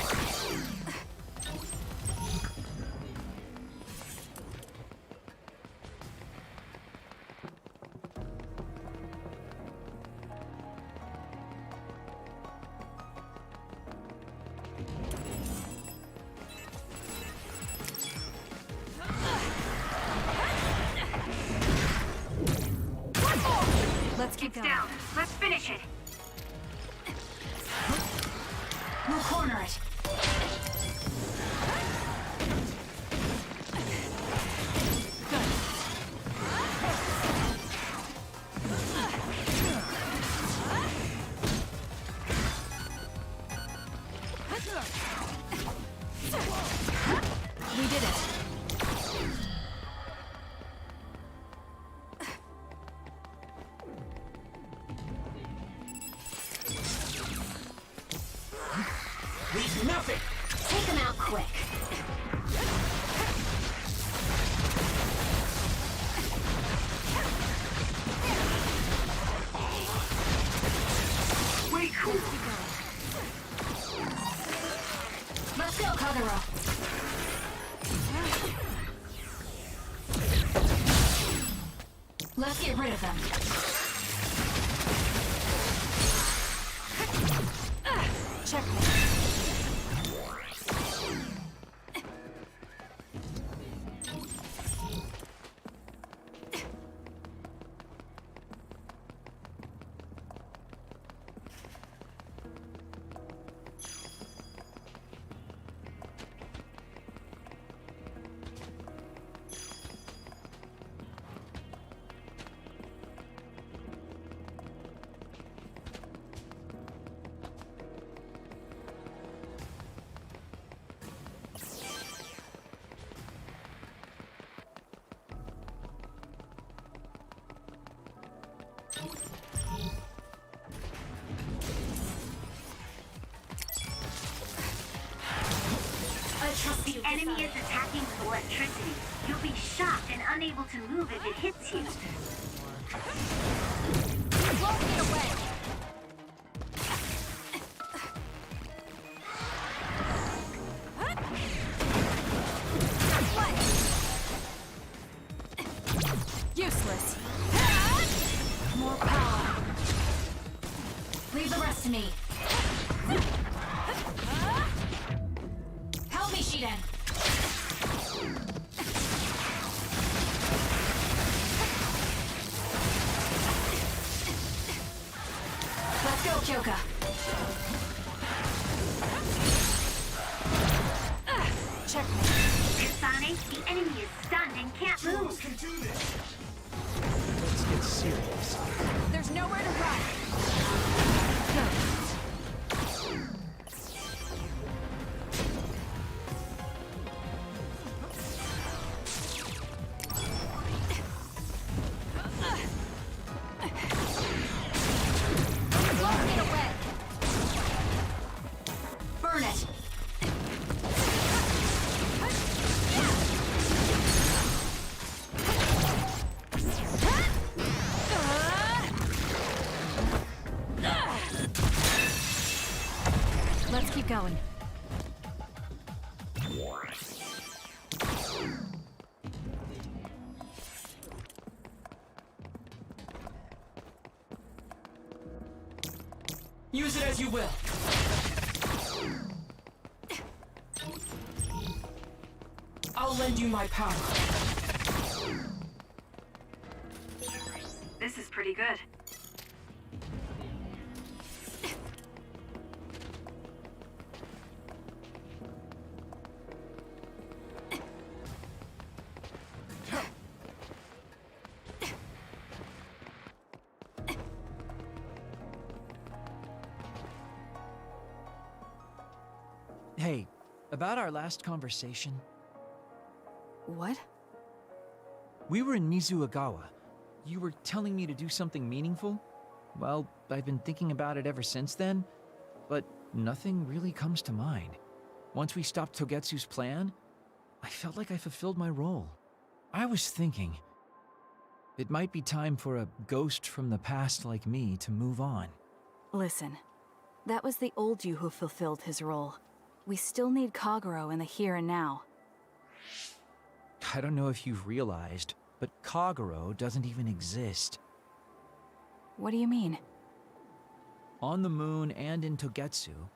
S3: Let's keep
S9: It's
S3: going.
S9: down. Let's finish it.
S3: We'll corner it. We did it.
S15: We've
S7: Let's get rid of them.
S3: Checkmate.
S9: The enemy is attacking with electricity. You'll be shocked and unable to move if it hits you.
S3: You won't get away! Useless. More power.
S7: Leave the rest to me. Help me, Shiden. Let's go, Kyoka.
S3: Checkmate.
S9: Kasane, the enemy is stunned and can't move.
S12: Let's get serious.
S3: There's nowhere to run.
S7: Won't get away.
S3: Burn it. Let's keep going.
S5: Use it as you will. I'll lend you my power.
S9: This is pretty good.
S12: Hey, about our last conversation,
S3: What?
S12: we were in Mizuagawa. You were telling me to do something meaningful? Well, I've been thinking about it ever since then, but nothing really comes to mind. Once we stopped Togetsu's plan, I felt like I fulfilled my role. I was thinking, it might be time for a ghost from the past like me to move on.
S3: Listen, that was the old you who fulfilled his role. We still need Kagero in the here and now.
S12: I don't know if you've realized, but Kagero doesn't even exist.
S3: What do you mean?
S12: On the moon and in Togetsu,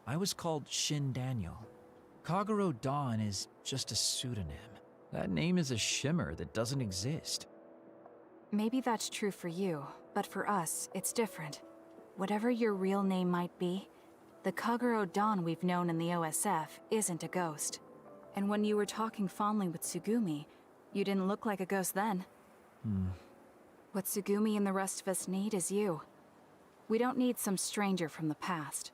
S12: I was called Shin Daniel. Kagero Dawn is just a pseudonym. That name is a shimmer that doesn't exist.
S3: Maybe that's true for you, but for us, it's different. Whatever your real name might be, the Kagero Dawn we've known in the OSF isn't a ghost. And when you were talking fondly with Tsugumi, you didn't look like a ghost then. What Tsugumi and the rest of us need is you. We don't need some stranger from the past.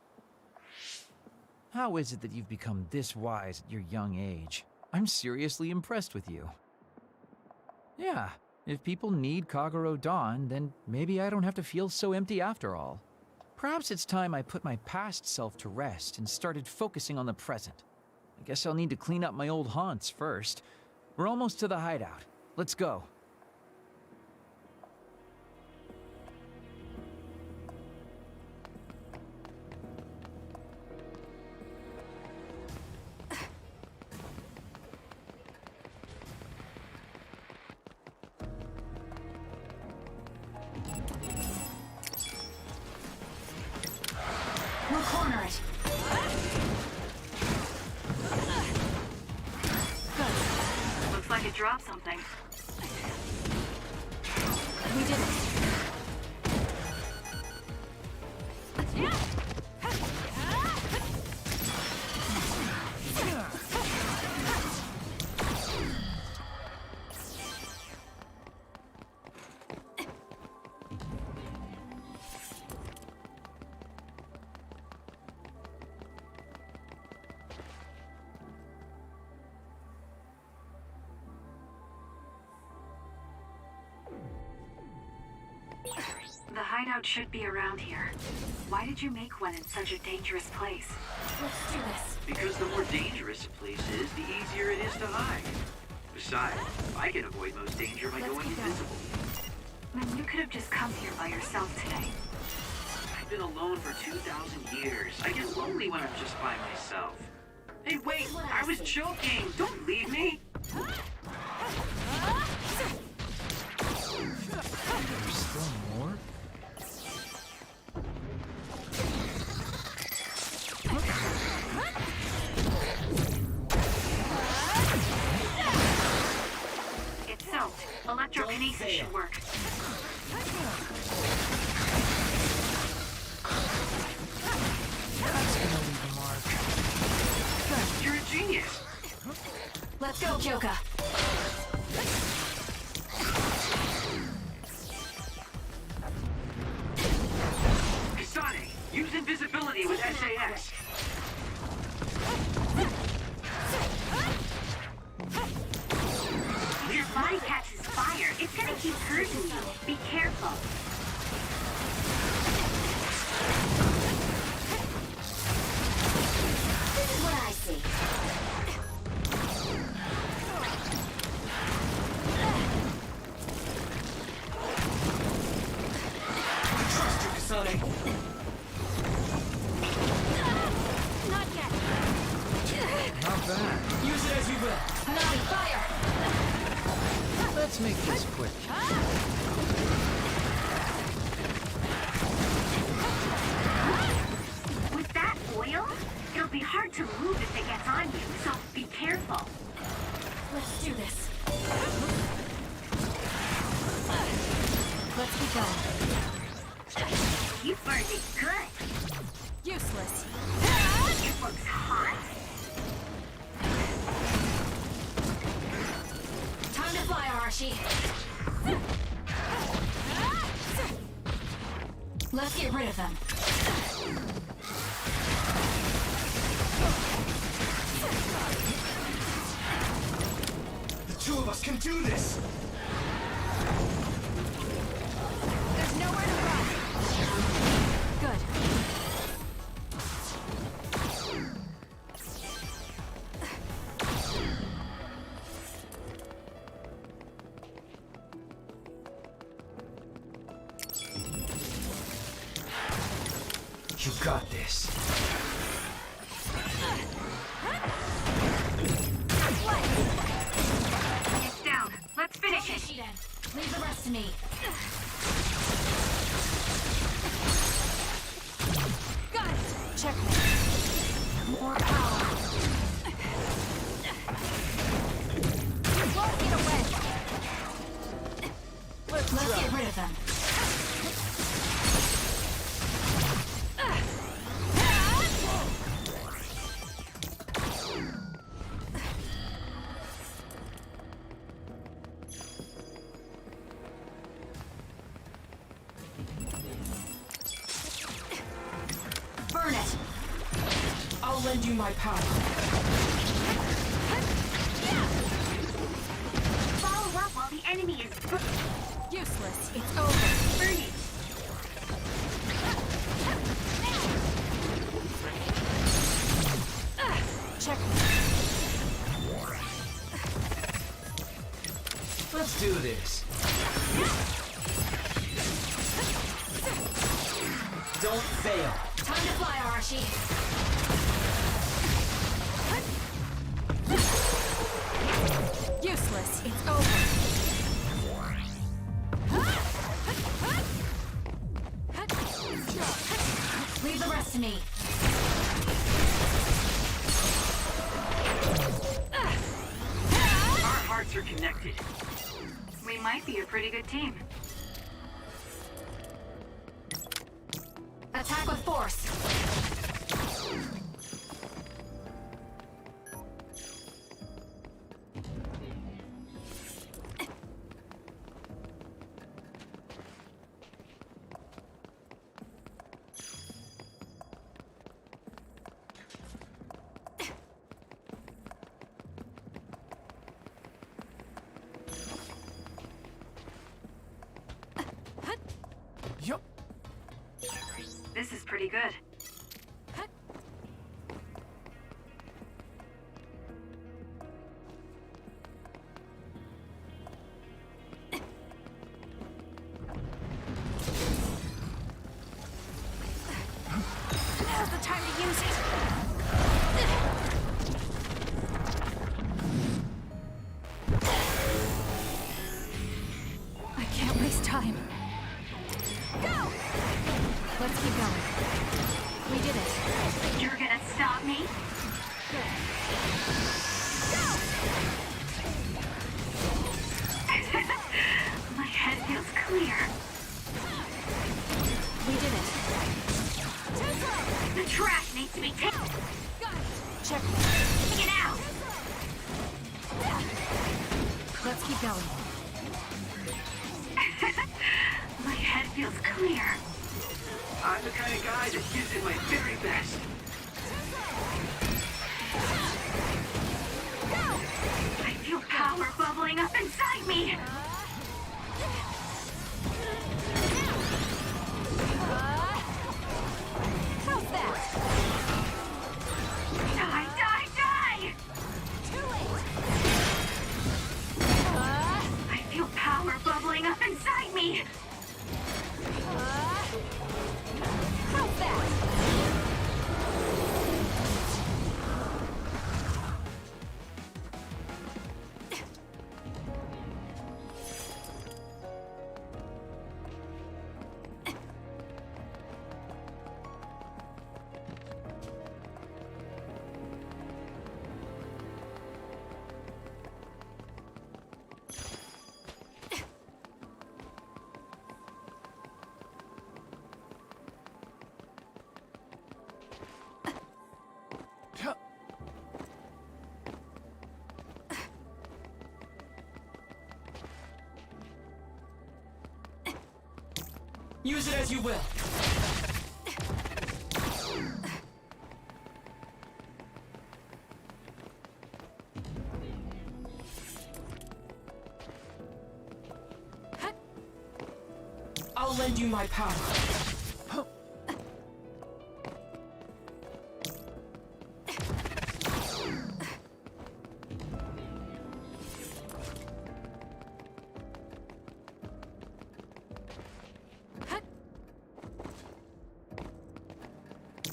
S12: How is it that you've become this wise at your young age? I'm seriously impressed with you. Yeah, if people need Kagero Dawn, then maybe I don't have to feel so empty after all. Perhaps it's time I put my past self to rest and started focusing on the present. I guess I'll need to clean up my old haunts first. We're almost to the hideout. Let's go.
S9: like it dropped something.
S1: We did it.
S9: The hideout should be around here. Why did you make one in such a dangerous place?
S1: Let's do this.
S8: Because the more dangerous a place is, the easier it is to hide. Besides, I can avoid most danger by going invisible.
S9: Then you could have just come here by yourself today.
S8: I've been alone for 2,000 years. I get lonely when I'm just by myself. Hey, wait! I was joking! Don't leave me!
S12: There's still more?
S9: It's soaked. Electrokinesis should work.
S12: That's gonna leave a mark.
S8: You're a genius!
S1: Let's go, Kyoka.
S8: Kasane, use invisibility with SAS.
S9: If your body catches fire, it's gonna keep hurting you. Be careful.
S4: This is what I see.
S2: Trust you, Kasane.
S1: Not yet.
S12: Not bad.
S1: Use it as you will. Naughty fire.
S12: Let's make this quick.
S9: With that oil, it'll be hard to move if it gets on you, so be careful.
S1: Let's do this. Let's keep going.
S9: You burned it good.
S1: Useless.
S9: It looks hot.
S1: Time to fly, Arashi. Let's get rid of them.
S2: The two of us can do this!
S1: There's nowhere to run. Good.
S12: You got this.
S9: It's down. Let's finish it.
S1: Shiden, leave the rest to me. Got it. Checkmate. More power. Won't get away. Let's get rid of them. Burn it.
S5: I'll lend you my power.
S9: Follow up while the enemy is
S1: Useless. It's over.
S9: burning.
S1: Check.
S12: Let's do this.
S15: Don't fail.
S1: Time to fly, Arashi. Useless. It's over. Leave the rest to me.
S8: Our hearts are connected.
S9: We might be a pretty good team.
S3: Attack with force.
S9: This is pretty good.
S3: Now's the time to use it. I can't waste time. Go! Let's keep going. We did it.
S9: You're gonna stop me? My head feels clear.
S3: We did it.
S9: The trash needs to be taken.
S3: Check.
S9: Get out!
S3: Let's keep going.
S9: My head feels clear.
S8: I'm the kind of guy that gives it my very best.
S9: I feel power bubbling up inside me.
S3: How's that?
S9: Die, die, die!
S3: Too late.
S9: I feel power bubbling up inside me.
S3: How's that?
S5: Use it as you will. I'll lend you my power.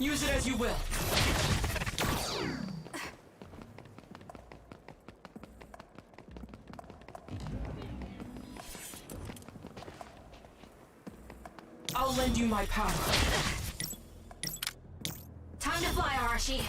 S5: Use it as you will. I'll lend you my power.
S3: Time to fly, Arashi.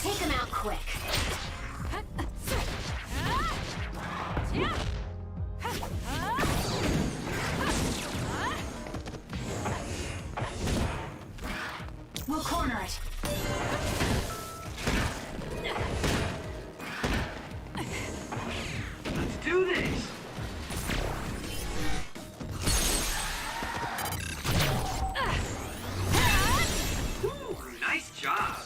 S9: Take him out quick.
S3: We'll corner it.
S8: Let's do this! Ooh, nice job!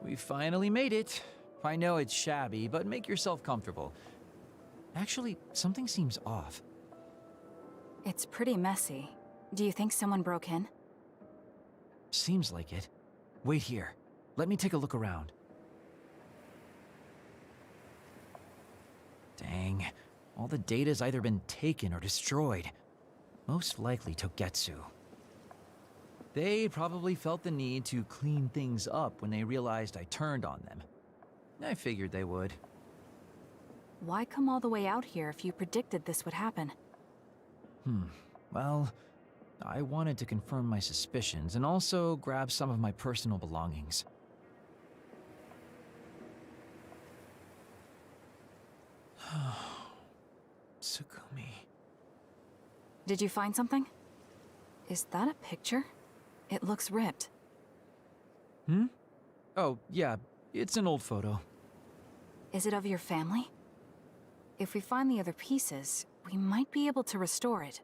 S12: We finally made it. I know it's shabby, but make yourself comfortable. Actually, something seems off.
S3: It's pretty messy. Do you think someone broke in?
S12: Seems like it. Wait here. Let me take a look around. Dang. All the data's either been taken or destroyed. Most likely Togetsu. They probably felt the need to clean things up when they realized I turned on them. I figured they would.
S3: Why come all the way out here if you predicted this would happen?
S12: Well, I wanted to confirm my suspicions and also grab some of my personal belongings. Tsugumi.
S3: Did you find something? Is that a picture? It looks ripped.
S12: Oh, yeah, it's an old photo.
S3: Is it of your family? If we find the other pieces, we might be able to restore it.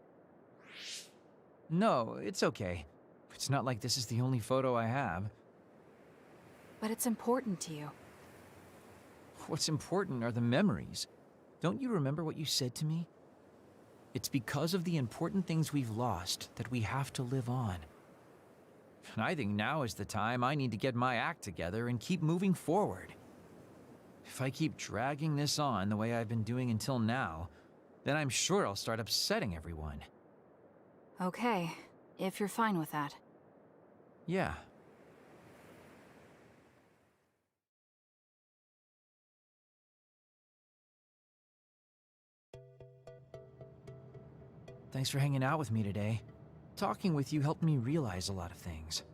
S12: No, it's okay. It's not like this is the only photo I have.
S3: But it's important to you.
S12: What's important are the memories. Don't you remember what you said to me? It's because of the important things we've lost that we have to live on. And I think now is the time I need to get my act together and keep moving forward. If I keep dragging this on the way I've been doing until now, then I'm sure I'll start upsetting everyone.
S3: Okay, if you're fine with that.
S12: Yeah. Thanks for hanging out with me today. Talking with you helped me realize a lot of things.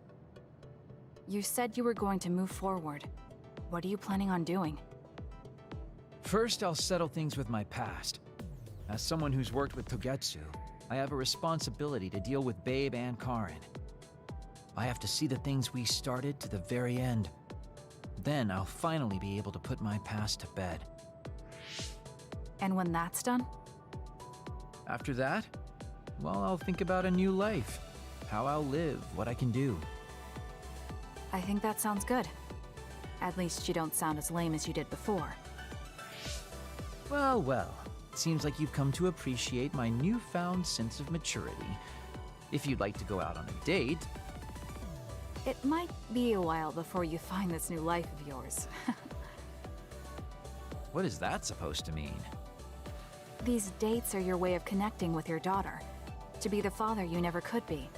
S3: You said you were going to move forward. What are you planning on doing?
S12: First, I'll settle things with my past. As someone who's worked with Togetsu, I have a responsibility to deal with Babe and Karen. I have to see the things we started to the very end. Then I'll finally be able to put my past to bed.
S3: And when that's done?
S12: After that, well, I'll think about a new life. How I'll live, what I can do.
S3: I think that sounds good. At least you don't sound as lame as you did before.
S12: Well, well. It seems like you've come to appreciate my newfound sense of maturity. If you'd like to go out on a date...
S3: It might be a while before you find this new life of yours.
S12: What is that supposed to mean?
S3: These dates are your way of connecting with your daughter. To be the father you never could be.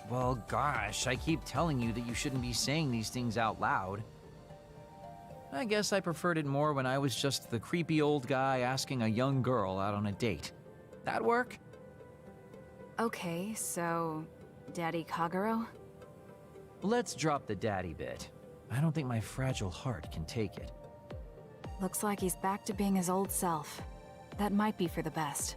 S12: Well, gosh, I keep telling you that you shouldn't be saying these things out loud. I guess I preferred it more when I was just the creepy old guy asking a young girl out on a date. That work?
S3: Okay, so... Daddy Kagero?
S12: Let's drop the daddy bit. I don't think my fragile heart can take it.
S3: Looks like he's back to being his old self. That might be for the best.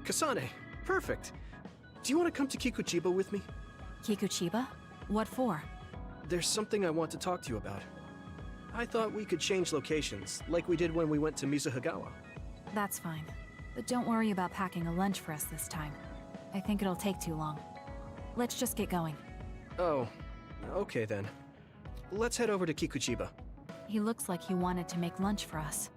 S2: Kasane, perfect. Do you want to come to Kikuchiba with me?
S3: Kikuchiba? What for?
S2: There's something I want to talk to you about. I thought we could change locations, like we did when we went to Mizuhagawa.
S3: That's fine. But don't worry about packing a lunch for us this time. I think it'll take too long. Let's just get going.
S2: Oh, okay then. Let's head over to Kikuchiba.
S3: He looks like he wanted to make lunch for us.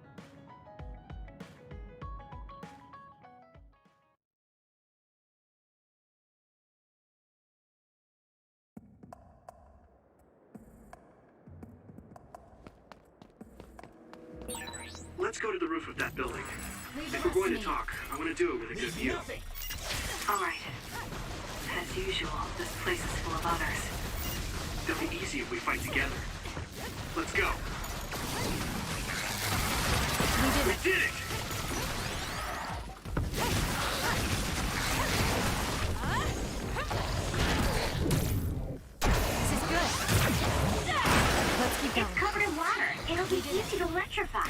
S8: Let's go to the roof of that building. If we're going to talk, I want to do it with a good view.
S9: All right. As usual, this place is full of others.
S8: It'll be easy if we fight together. Let's go. We did it!
S9: This is good. Let's keep going. It's covered in water. It'll be easy to electrify.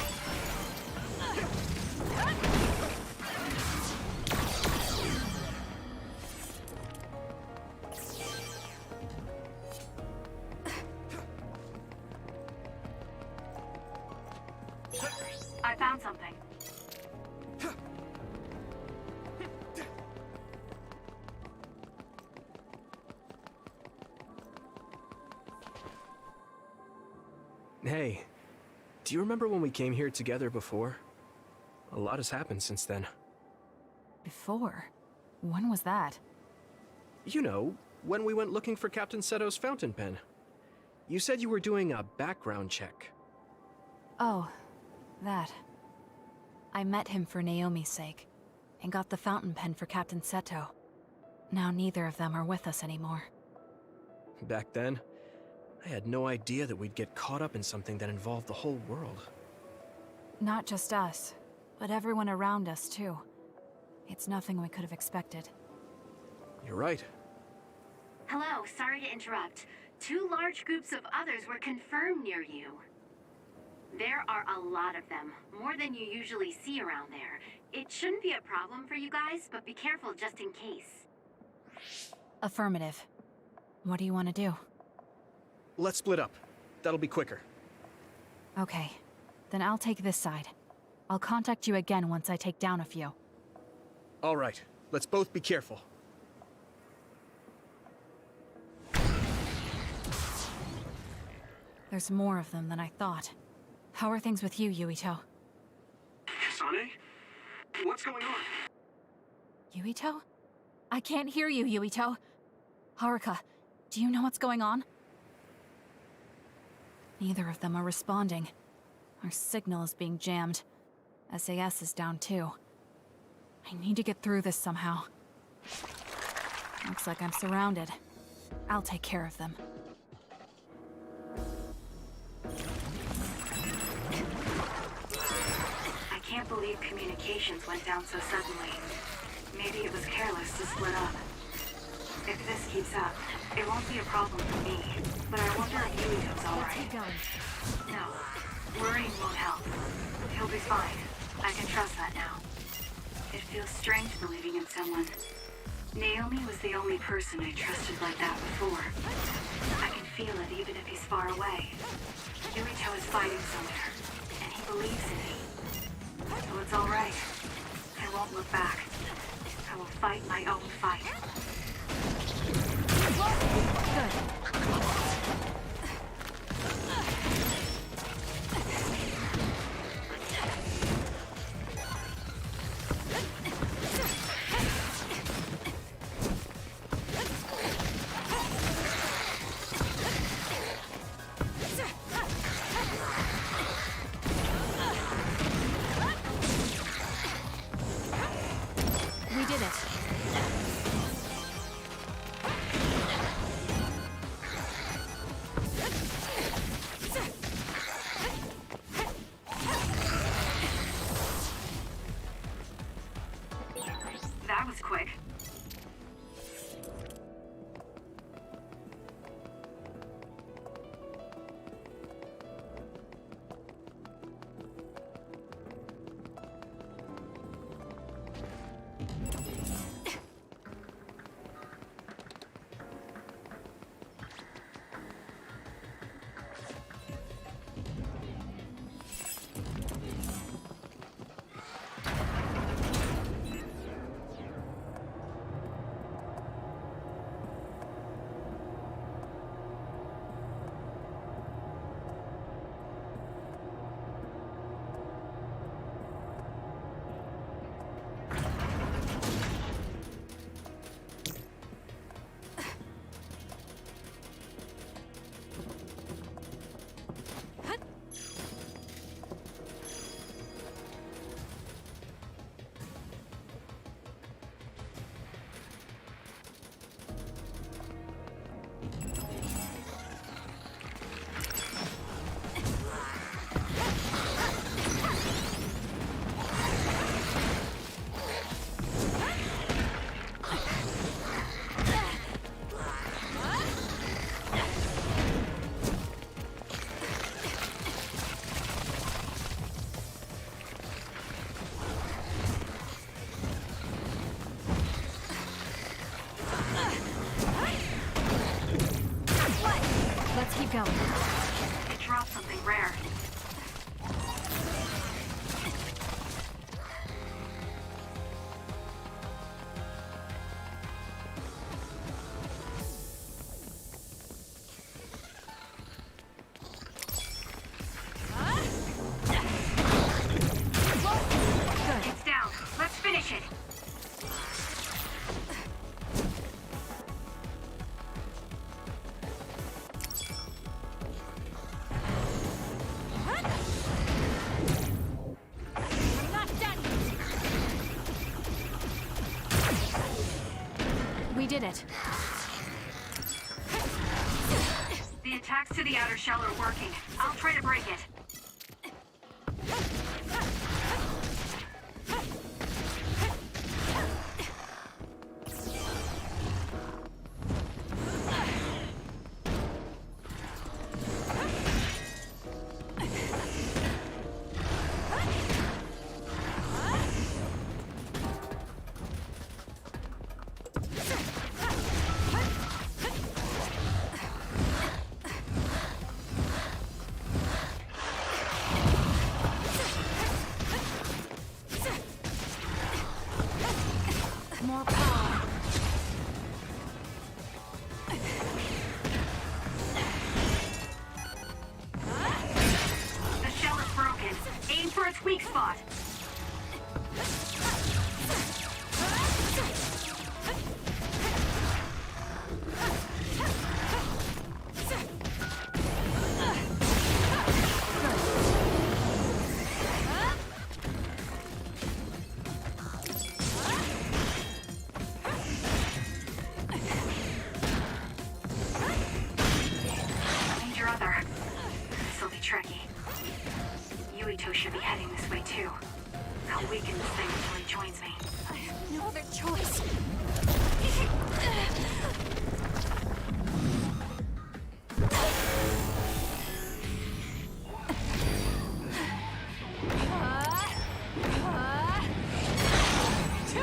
S2: Hey, do you remember when we came here together before? A lot has happened since then.
S3: Before? When was that?
S2: You know, when we went looking for Captain Seto's fountain pen. You said you were doing a background check.
S3: Oh, that. I met him for Naomi's sake, and got the fountain pen for Captain Seto. Now neither of them are with us anymore.
S2: Back then, I had no idea that we'd get caught up in something that involved the whole world.
S3: Not just us, but everyone around us too. It's nothing we could have expected.
S2: You're right.
S9: Hello, sorry to interrupt. 2 large groups of others were confirmed near you. There are a lot of them, more than you usually see around there. It shouldn't be a problem for you guys, but be careful just in case.
S3: Affirmative. What do you want to do?
S2: Let's split up. That'll be quicker.
S3: Okay, then I'll take this side. I'll contact you again once I take down a few.
S2: All right, let's both be careful.
S3: There's more of them than I thought. How are things with you, Yuito?
S8: Kasane? What's going on?
S3: Yuito? I can't hear you, Yuito. Haruka, do you know what's going on? Neither of them are responding. Our signal is being jammed. SAS is down too. I need to get through this somehow. Looks like I'm surrounded. I'll take care of them.
S9: I can't believe communications went down so suddenly. Maybe it was careless to split up. If this keeps up, it won't be a problem for me. But I wonder if Yuito's alright. No, worrying won't help. He'll be fine. I can trust that now. It feels strange believing in someone. Naomi was the only person I trusted like that before. I can feel it even if he's far away. Yuito is fighting somewhere, and he believes in me. So it's alright. I won't look back. I will fight my own fight.
S3: We did it. did it.
S9: The attacks to the outer shell are working. I'll try to break it.
S3: More power.
S9: The shell is broken. Aim for its weak spot. Tricky. Yuito should be heading this way too. I'll weaken this thing until he joins me.
S3: I have no other choice.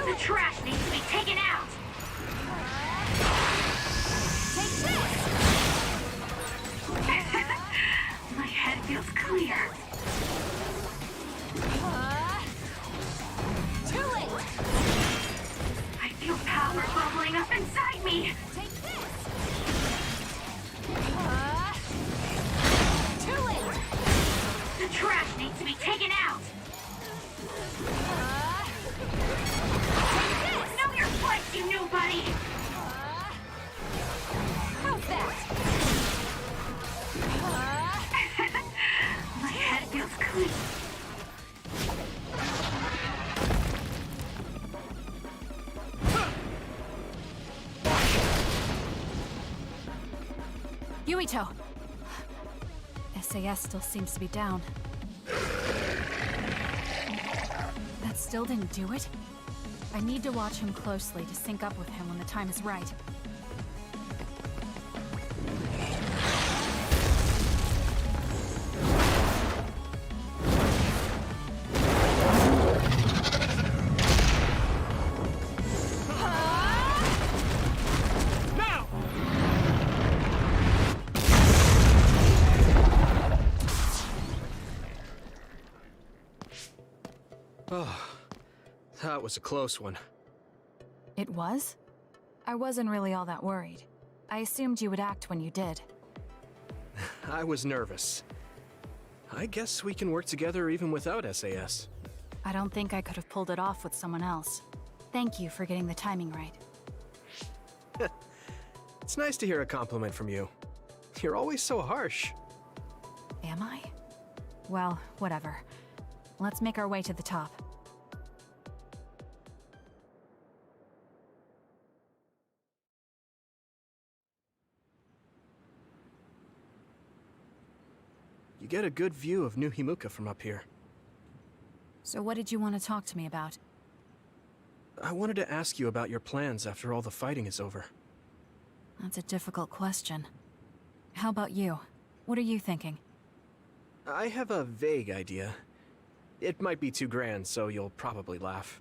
S9: The trash needs to be taken out!
S3: Take this!
S9: My head feels clear.
S3: Too late!
S9: I feel power bubbling up inside me!
S3: Take this! Too late!
S9: The trash needs to be taken out! Know your place, you nobody!
S3: How's that?
S9: My head feels clean.
S3: Yuito! SAS still seems to be down. That still didn't do it? I need to watch him closely to sync up with him when the time is right.
S2: Oh, that was a close one.
S3: It was? I wasn't really all that worried. I assumed you would act when you did.
S2: I was nervous. I guess we can work together even without SAS.
S3: I don't think I could have pulled it off with someone else. Thank you for getting the timing right.
S2: It's nice to hear a compliment from you. You're always so harsh.
S3: Am I? Well, whatever. Let's make our way to the top.
S2: You get a good view of New Himuka from up here.
S3: So what did you want to talk to me about?
S2: I wanted to ask you about your plans after all the fighting is over.
S3: That's a difficult question. How about you? What are you thinking?
S2: I have a vague idea. It might be too grand, so you'll probably laugh.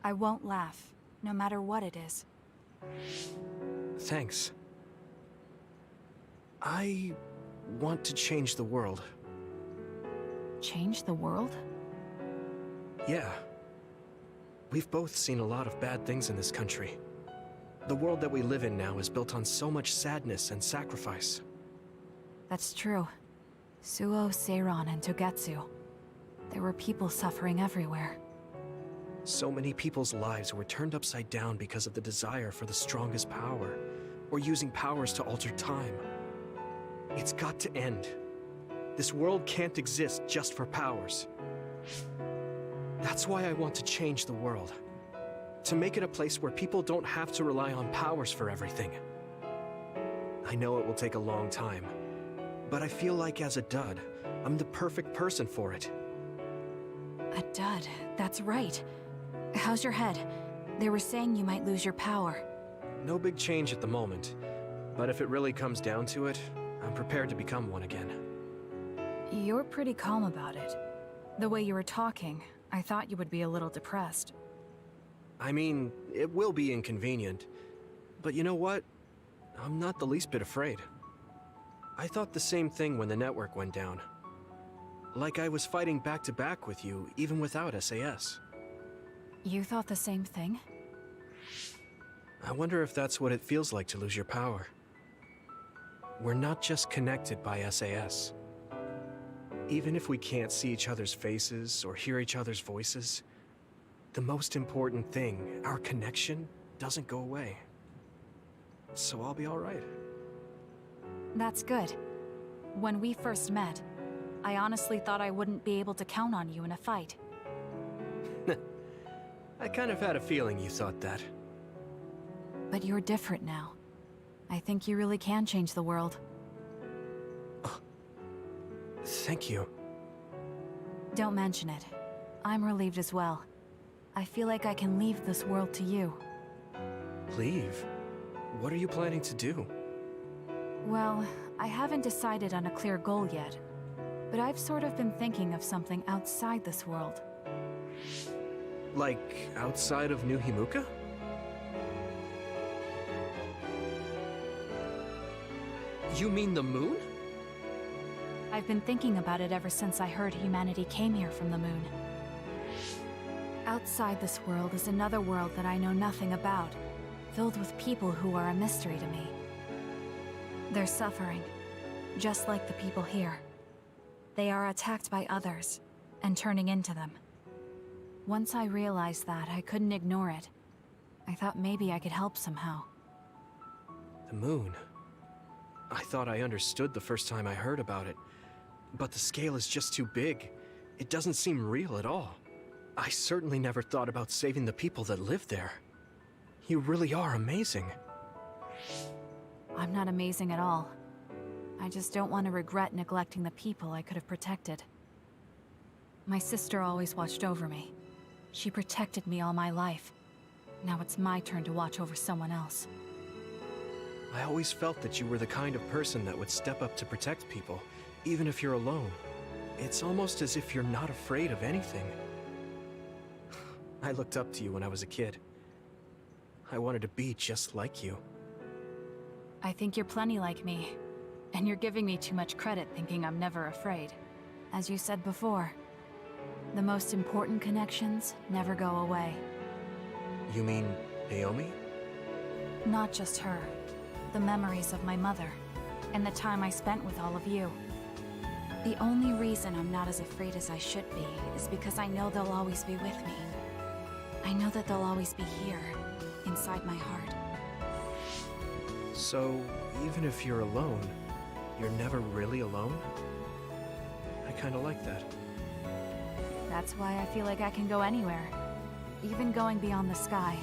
S3: I won't laugh, no matter what it is.
S2: Thanks. I want to change the world.
S3: Change the world?
S2: Yeah. We've both seen a lot of bad things in this country. The world that we live in now is built on so much sadness and sacrifice.
S3: That's true. Suo, Seiran, and Togetsu. There were people suffering everywhere.
S2: So many people's lives were turned upside down because of the desire for the strongest power, or using powers to alter time. It's got to end. This world can't exist just for powers. That's why I want to change the world. To make it a place where people don't have to rely on powers for everything. I know it will take a long time, but I feel like as a dud, I'm the perfect person for it.
S3: A dud, that's right. How's your head? They were saying you might lose your power.
S2: No big change at the moment, but if it really comes down to it, I'm prepared to become one again.
S3: You're pretty calm about it. The way you were talking, I thought you would be a little depressed.
S2: I mean, it will be inconvenient, but you know what? I'm not the least bit afraid. I thought the same thing when the network went down. Like I was fighting back to back with you, even without SAS.
S3: You thought the same thing?
S2: I wonder if that's what it feels like to lose your power. We're not just connected by SAS. Even if we can't see each other's faces or hear each other's voices, the most important thing, our connection, doesn't go away. So I'll be all right.
S3: That's good. When we first met, I honestly thought I wouldn't be able to count on you in a fight.
S2: I kind of had a feeling you thought that.
S3: But you're different now. I think you really can change the world.
S2: Thank you.
S3: Don't mention it. I'm relieved as well. I feel like I can leave this world to you.
S2: Leave? What are you planning to do?
S3: Well, I haven't decided on a clear goal yet, but I've sort of been thinking of something outside this world.
S2: Like, outside of New Himuka? You mean the moon?
S3: I've been thinking about it ever since I heard humanity came here from the moon. Outside this world is another world that I know nothing about, filled with people who are a mystery to me. They're suffering, just like the people here. They are attacked by others, and turning into them. Once I realized that, I couldn't ignore it. I thought maybe I could help somehow.
S2: The moon? I thought I understood the first time I heard about it, but the scale is just too big. It doesn't seem real at all. I certainly never thought about saving the people that live there. You really are amazing.
S3: I'm not amazing at all. I just don't want to regret neglecting the people I could have protected. My sister always watched over me. She protected me all my life. Now it's my turn to watch over someone else.
S2: I always felt that you were the kind of person that would step up to protect people, even if you're alone. It's almost as if you're not afraid of anything. I looked up to you when I was a kid. I wanted to be just like you.
S3: I think you're plenty like me. And you're giving me too much credit thinking I'm never afraid. As you said before, the most important connections never go away.
S2: You mean Naomi?
S3: Not just her. The memories of my mother, and the time I spent with all of you. The only reason I'm not as afraid as I should be is because I know they'll always be with me. I know that they'll always be here, inside my heart.
S2: So, even if you're alone, you're never really alone? I kinda like that.
S3: That's why I feel like I can go anywhere, even going beyond the sky.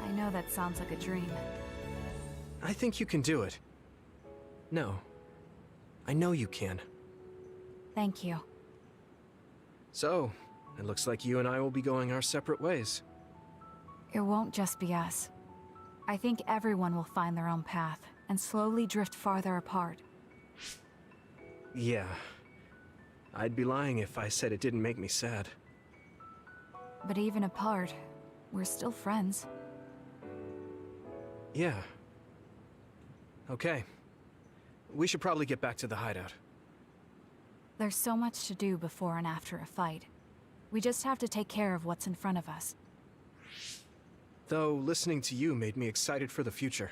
S3: I know that sounds like a dream.
S2: I think you can do it. No. I know you can.
S3: Thank you.
S2: So, it looks like you and I will be going our separate ways.
S3: It won't just be us. I think everyone will find their own path and slowly drift farther apart.
S2: Yeah. I'd be lying if I said it didn't make me sad.
S3: But even apart, we're still friends.
S2: Yeah. Okay. We should probably get back to the hideout.
S3: There's so much to do before and after a fight. We just have to take care of what's in front of us.
S2: Though, listening to you made me excited for the future.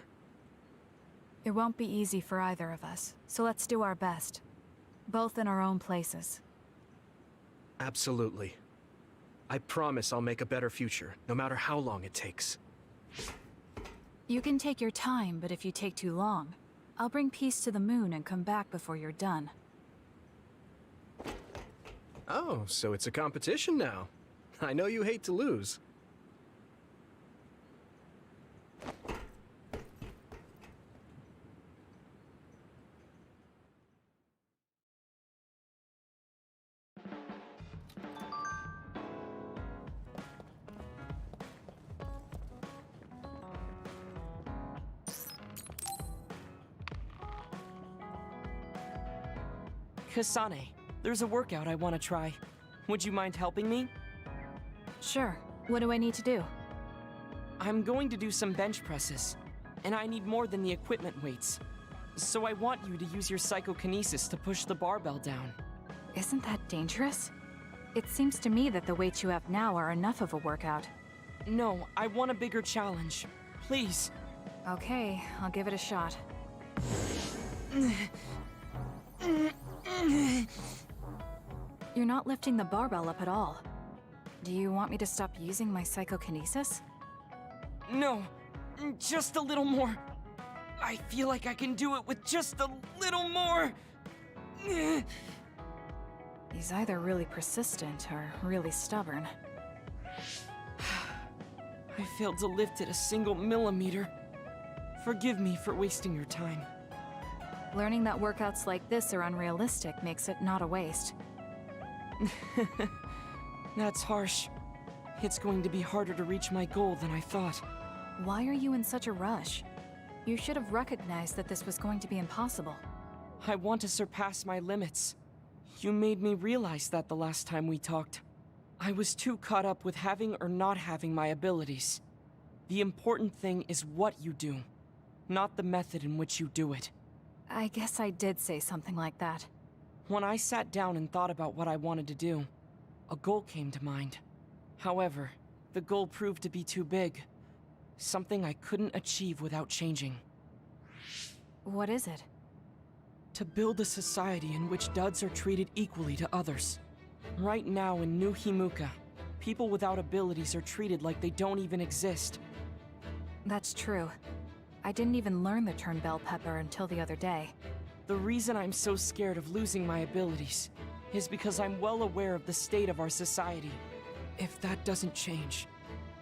S3: It won't be easy for either of us, so let's do our best. Both in our own places.
S2: Absolutely. I promise I'll make a better future, no matter how long it takes.
S3: You can take your time, but if you take too long, I'll bring peace to the moon and come back before you're done.
S2: Oh, so it's a competition now. I know you hate to lose.
S5: Kasane, there's a workout I want to try. Would you mind helping me?
S3: Sure. What do I need to do?
S5: I'm going to do some bench presses, and I need more than the equipment weights. So I want you to use your psychokinesis to push the barbell down.
S3: Isn't that dangerous? It seems to me that the weights you have now are enough of a workout.
S5: No, I want a bigger challenge. Please.
S3: Okay, I'll give it a shot. You're not lifting the barbell up at all. Do you want me to stop using my psychokinesis?
S5: No, just a little more. I feel like I can do it with just a little more.
S3: He's either really persistent or really stubborn.
S5: I failed to lift it a single millimeter. Forgive me for wasting your time.
S3: Learning that workouts like this are unrealistic makes it not a waste.
S5: That's harsh. It's going to be harder to reach my goal than I thought.
S3: Why are you in such a rush? You should have recognized that this was going to be impossible.
S5: I want to surpass my limits. You made me realize that the last time we talked. I was too caught up with having or not having my abilities. The important thing is what you do, not the method in which you do it.
S3: I guess I did say something like that.
S5: When I sat down and thought about what I wanted to do, a goal came to mind. However, the goal proved to be too big. Something I couldn't achieve without changing.
S3: What is it?
S5: To build a society in which duds are treated equally to others. Right now in New Himuka, people without abilities are treated like they don't even exist.
S3: That's true. I didn't even learn the term bell pepper until the other day.
S5: The reason I'm so scared of losing my abilities is because I'm well aware of the state of our society. If that doesn't change,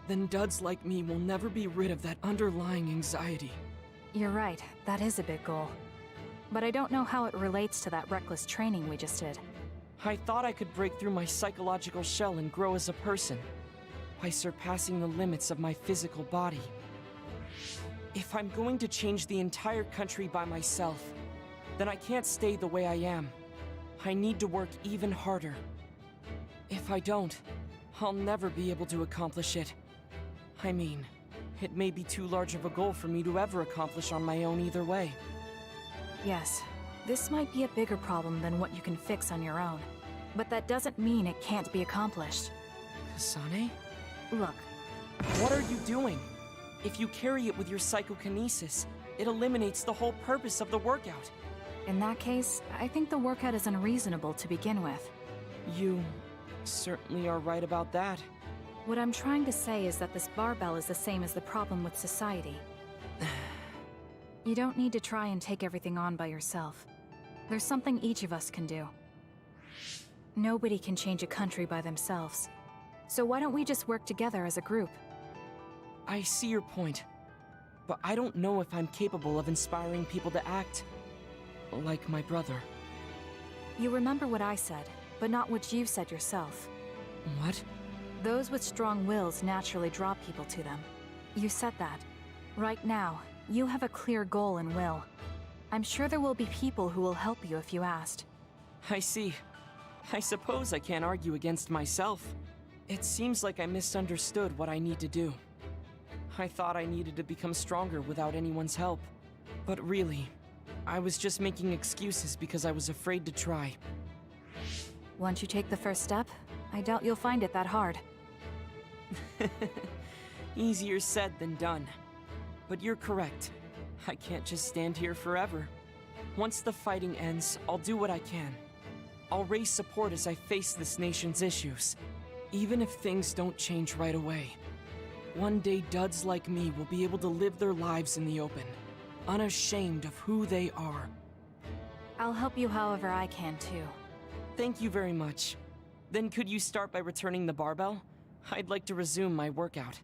S5: then duds like me will never be rid of that underlying anxiety.
S3: You're right, that is a big goal. But I don't know how it relates to that reckless training we just did.
S5: I thought I could break through my psychological shell and grow as a person, by surpassing the limits of my physical body. If I'm going to change the entire country by myself, then I can't stay the way I am. I need to work even harder. If I don't, I'll never be able to accomplish it. I mean, it may be too large of a goal for me to ever accomplish on my own either way.
S3: Yes, this might be a bigger problem than what you can fix on your own. But that doesn't mean it can't be accomplished.
S5: Kasane?
S3: Look.
S5: What are you doing? If you carry it with your psychokinesis, it eliminates the whole purpose of the workout.
S3: In that case, I think the workout is unreasonable to begin with.
S5: You certainly are right about that.
S3: What I'm trying to say is that this barbell is the same as the problem with society. You don't need to try and take everything on by yourself. There's something each of us can do. Nobody can change a country by themselves. So why don't we just work together as a group?
S5: I see your point, but I don't know if I'm capable of inspiring people to act like my brother.
S3: You remember what I said, but not what you said yourself.
S5: What?
S3: Those with strong wills naturally draw people to them. You said that. Right now, you have a clear goal and will. I'm sure there will be people who will help you if you asked.
S5: I see. I suppose I can't argue against myself. It seems like I misunderstood what I need to do. I thought I needed to become stronger without anyone's help. But really, I was just making excuses because I was afraid to try.
S3: Once you take the first step, I doubt you'll find it that hard.
S5: Easier said than done. But you're correct. I can't just stand here forever. Once the fighting ends, I'll do what I can. I'll raise support as I face this nation's issues, even if things don't change right away. One day, duds like me will be able to live their lives in the open, unashamed of who they are.
S3: I'll help you however I can, too.
S5: Thank you very much. Then could you start by returning the barbell? I'd like to resume my workout.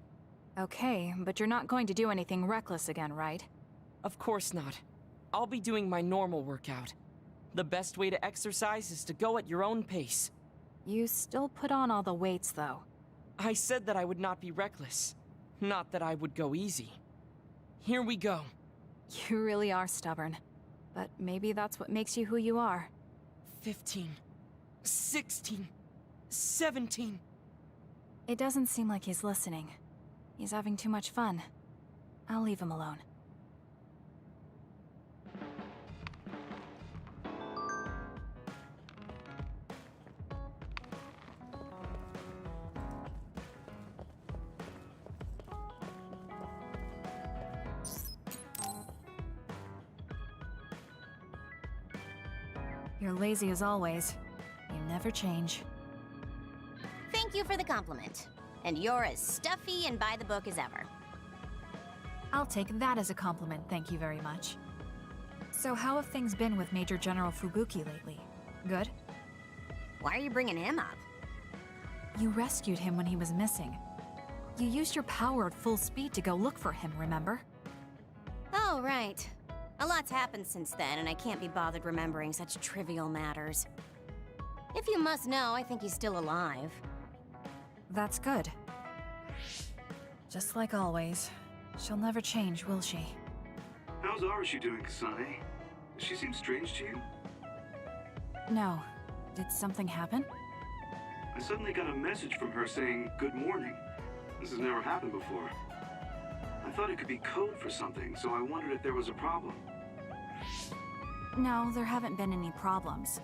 S3: Okay, but you're not going to do anything reckless again, right?
S5: Of course not. I'll be doing my normal workout. The best way to exercise is to go at your own pace.
S3: You still put on all the weights, though.
S5: I said that I would not be reckless, not that I would go easy. Here we go.
S3: You really are stubborn. But maybe that's what makes you who you are.
S5: 15, 16, 17.
S3: It doesn't seem like he's listening. He's having too much fun. I'll leave him alone. You're lazy as always. You never change.
S4: Thank you for the compliment. And you're as stuffy and by the book as ever.
S3: I'll take that as a compliment, thank you very much. So how have things been with Major General Fubuki lately? Good?
S4: Why are you bringing him up?
S3: You rescued him when he was missing. You used your power at full speed to go look for him, remember?
S4: Oh, right. A lot's happened since then, and I can't be bothered remembering such trivial matters. If you must know, I think he's still alive.
S3: That's good. Just like always. She'll never change, will she?
S16: How's Arashi doing, Kasane? Does she seem strange to you?
S3: No. Did something happen?
S16: I suddenly got a message from her saying, "Good morning." This has never happened before. I thought it could be code for something, so I wondered if there was a problem.
S3: No, there haven't been any problems.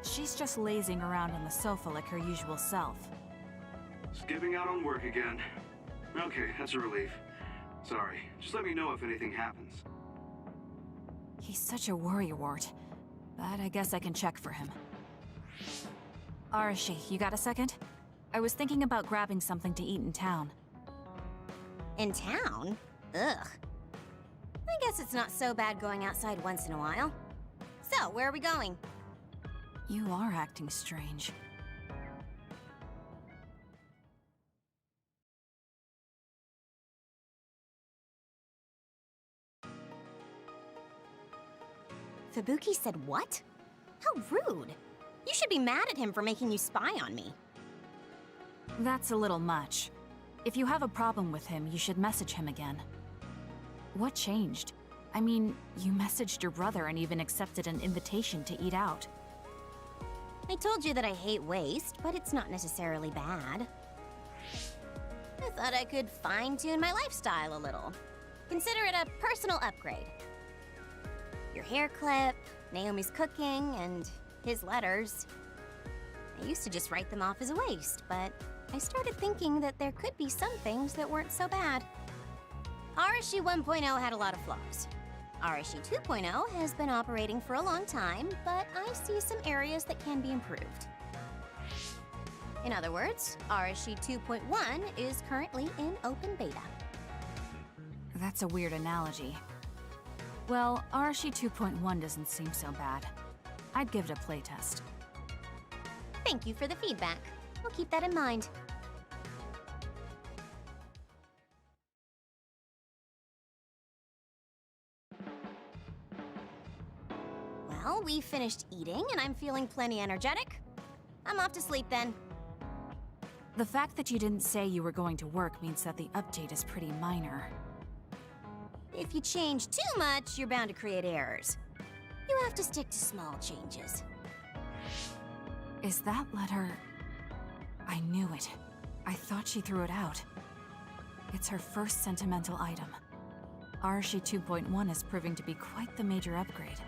S3: She's just lazing around on the sofa like her usual self.
S16: Skipping out on work again. Okay, that's a relief. Sorry, just let me know if anything happens.
S3: He's such a worrywart, but I guess I can check for him. Arashi, you got a second? I was thinking about grabbing something to eat in town.
S4: In town? Ugh. I guess it's not so bad going outside once in a while. So, where are we going?
S3: You are acting strange.
S4: Fubuki said what? How rude. You should be mad at him for making you spy on me.
S3: That's a little much. If you have a problem with him, you should message him again. What changed? I mean, you messaged your brother and even accepted an invitation to eat out.
S4: I told you that I hate waste, but it's not necessarily bad. I thought I could fine-tune my lifestyle a little. Consider it a personal upgrade. Your hair clip, Naomi's cooking, and his letters. I used to just write them off as a waste, but I started thinking that there could be some things that weren't so bad. Arashi 1.0 had a lot of flaws. Arashi 2.0 has been operating for a long time, but I see some areas that can be improved. In other words, Arashi 2.1 is currently in open beta.
S3: That's a weird analogy. Well, Arashi 2.1 doesn't seem so bad. I'd give it a playtest.
S4: Thank you for the feedback. I'll keep that in mind. Well, we finished eating and I'm feeling plenty energetic. I'm off to sleep then.
S3: The fact that you didn't say you were going to work means that the update is pretty minor.
S4: If you change too much, you're bound to create errors. You have to stick to small changes.
S3: Is that letter... I knew it. I thought she threw it out. It's her first sentimental item. Arashi 2.1 is proving to be quite the major upgrade.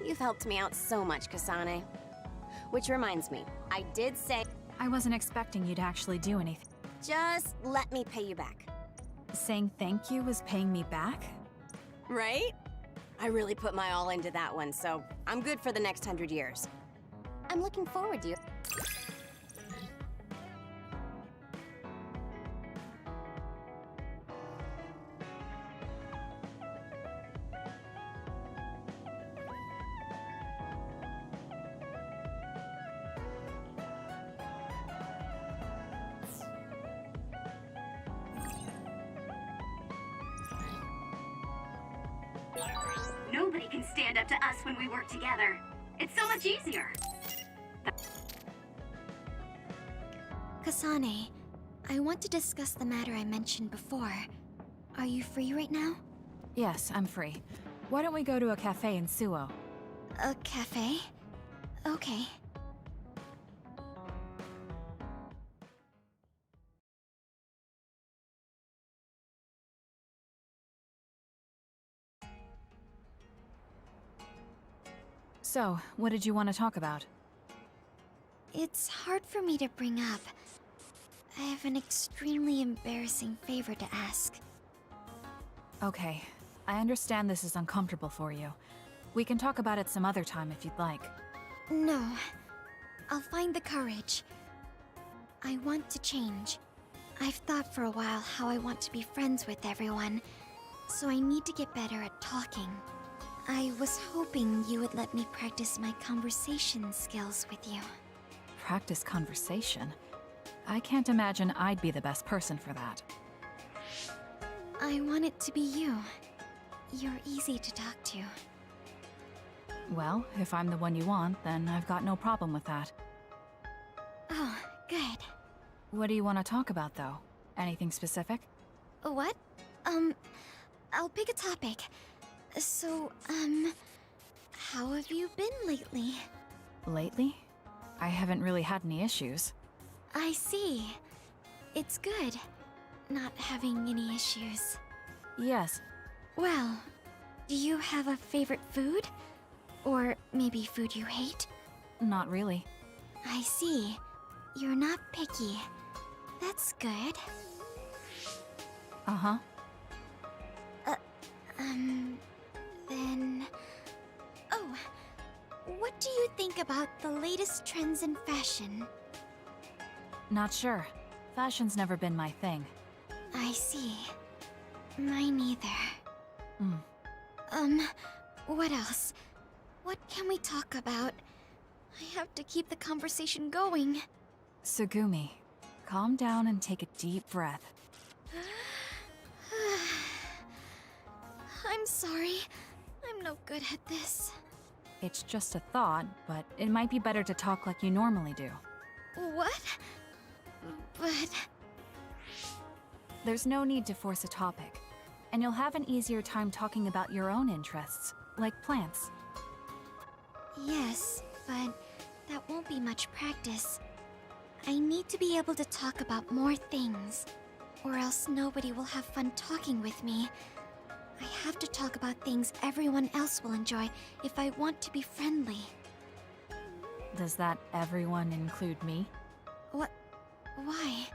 S4: You've helped me out so much, Kasane. Which reminds me, I did say...
S3: I wasn't expecting you to actually do anything.
S4: Just let me pay you back.
S3: Saying thank you was paying me back?
S4: Right? I really put my all into that one, so I'm good for the next 100 years. I'm looking forward to it.
S9: Nobody can stand up to us when we work together. It's so much easier.
S13: Kasane, I want to discuss the matter I mentioned before. Are you free right now?
S3: Yes, I'm free. Why don't we go to a cafe in Suo?
S13: A cafe? Okay.
S3: So, what did you want to talk about?
S13: It's hard for me to bring up. I have an extremely embarrassing favor to ask.
S3: Okay, I understand this is uncomfortable for you. We can talk about it some other time if you'd like.
S13: No. I'll find the courage. I want to change. I've thought for a while how I want to be friends with everyone, so I need to get better at talking. I was hoping you would let me practice my conversation skills with you.
S3: Practice conversation? I can't imagine I'd be the best person for that.
S13: I want it to be you. You're easy to talk to.
S3: Well, if I'm the one you want, then I've got no problem with that.
S13: Oh, good.
S3: What do you want to talk about, though? Anything specific?
S13: What? I'll pick a topic. So, how have you been lately?
S3: Lately? I haven't really had any issues.
S13: I see. It's good, not having any issues.
S3: Yes.
S13: Well, do you have a favorite food? Or maybe food you hate?
S3: Not really.
S13: I see. You're not picky. That's good.
S3: Uh-huh.
S13: Then... Oh, what do you think about the latest trends in fashion?
S3: Not sure. Fashion's never been my thing.
S13: I see. Mine either. What else? What can we talk about? I have to keep the conversation going.
S3: Tsugumi, calm down and take a deep breath.
S13: I'm sorry. I'm no good at this.
S3: It's just a thought, but it might be better to talk like you normally do.
S13: What? But...
S3: There's no need to force a topic, and you'll have an easier time talking about your own interests, like plants.
S13: Yes, but that won't be much practice. I need to be able to talk about more things, or else nobody will have fun talking with me. I have to talk about things everyone else will enjoy if I want to be friendly.
S3: Does that everyone include me?
S13: What? Why?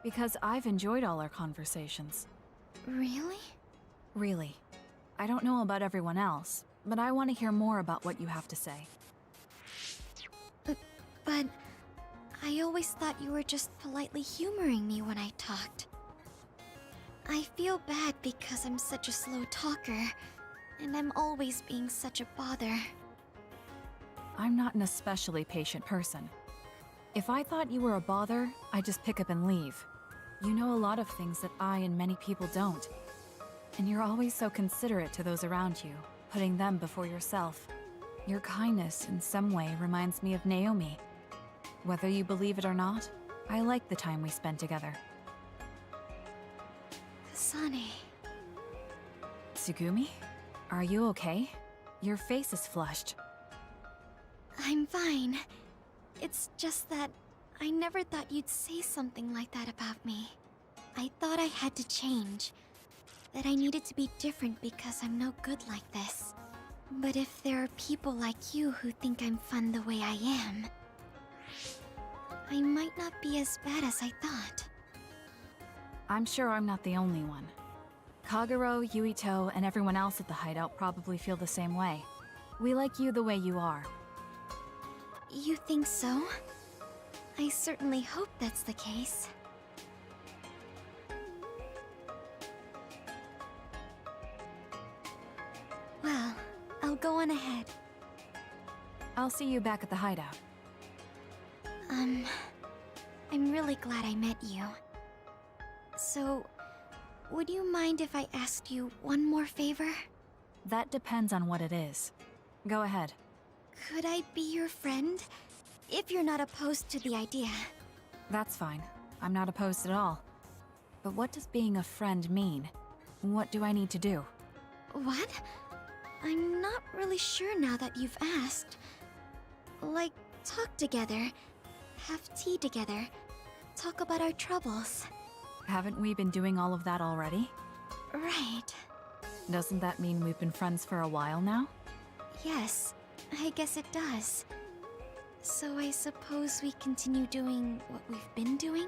S3: Because I've enjoyed all our conversations.
S13: Really?
S3: Really. I don't know about everyone else, but I want to hear more about what you have to say.
S13: But I always thought you were just politely humoring me when I talked. I feel bad because I'm such a slow talker, and I'm always being such a bother.
S3: I'm not an especially patient person. If I thought you were a bother, I'd just pick up and leave. You know a lot of things that I and many people don't. And you're always so considerate to those around you, putting them before yourself. Your kindness, in some way, reminds me of Naomi. Whether you believe it or not, I like the time we spent together.
S13: Kasane...
S3: Tsugumi? Are you okay? Your face is flushed.
S13: I'm fine. It's just that I never thought you'd say something like that about me. I thought I had to change. That I needed to be different because I'm no good like this. But if there are people like you who think I'm fun the way I am, I might not be as bad as I thought.
S3: I'm sure I'm not the only one. Kagero, Yuito, and everyone else at the hideout probably feel the same way. We like you the way you are.
S13: You think so? I certainly hope that's the case. Well, I'll go on ahead.
S3: I'll see you back at the hideout.
S13: I'm really glad I met you. So, would you mind if I asked you one more favor?
S3: That depends on what it is. Go ahead.
S13: Could I be your friend? If you're not opposed to the idea.
S3: That's fine. I'm not opposed at all. But what does being a friend mean? What do I need to do?
S13: What? I'm not really sure now that you've asked. Like, talk together, have tea together, talk about our troubles.
S3: Haven't we been doing all of that already?
S13: Right.
S3: Doesn't that mean we've been friends for a while now?
S13: Yes, I guess it does. So I suppose we continue doing what we've been doing?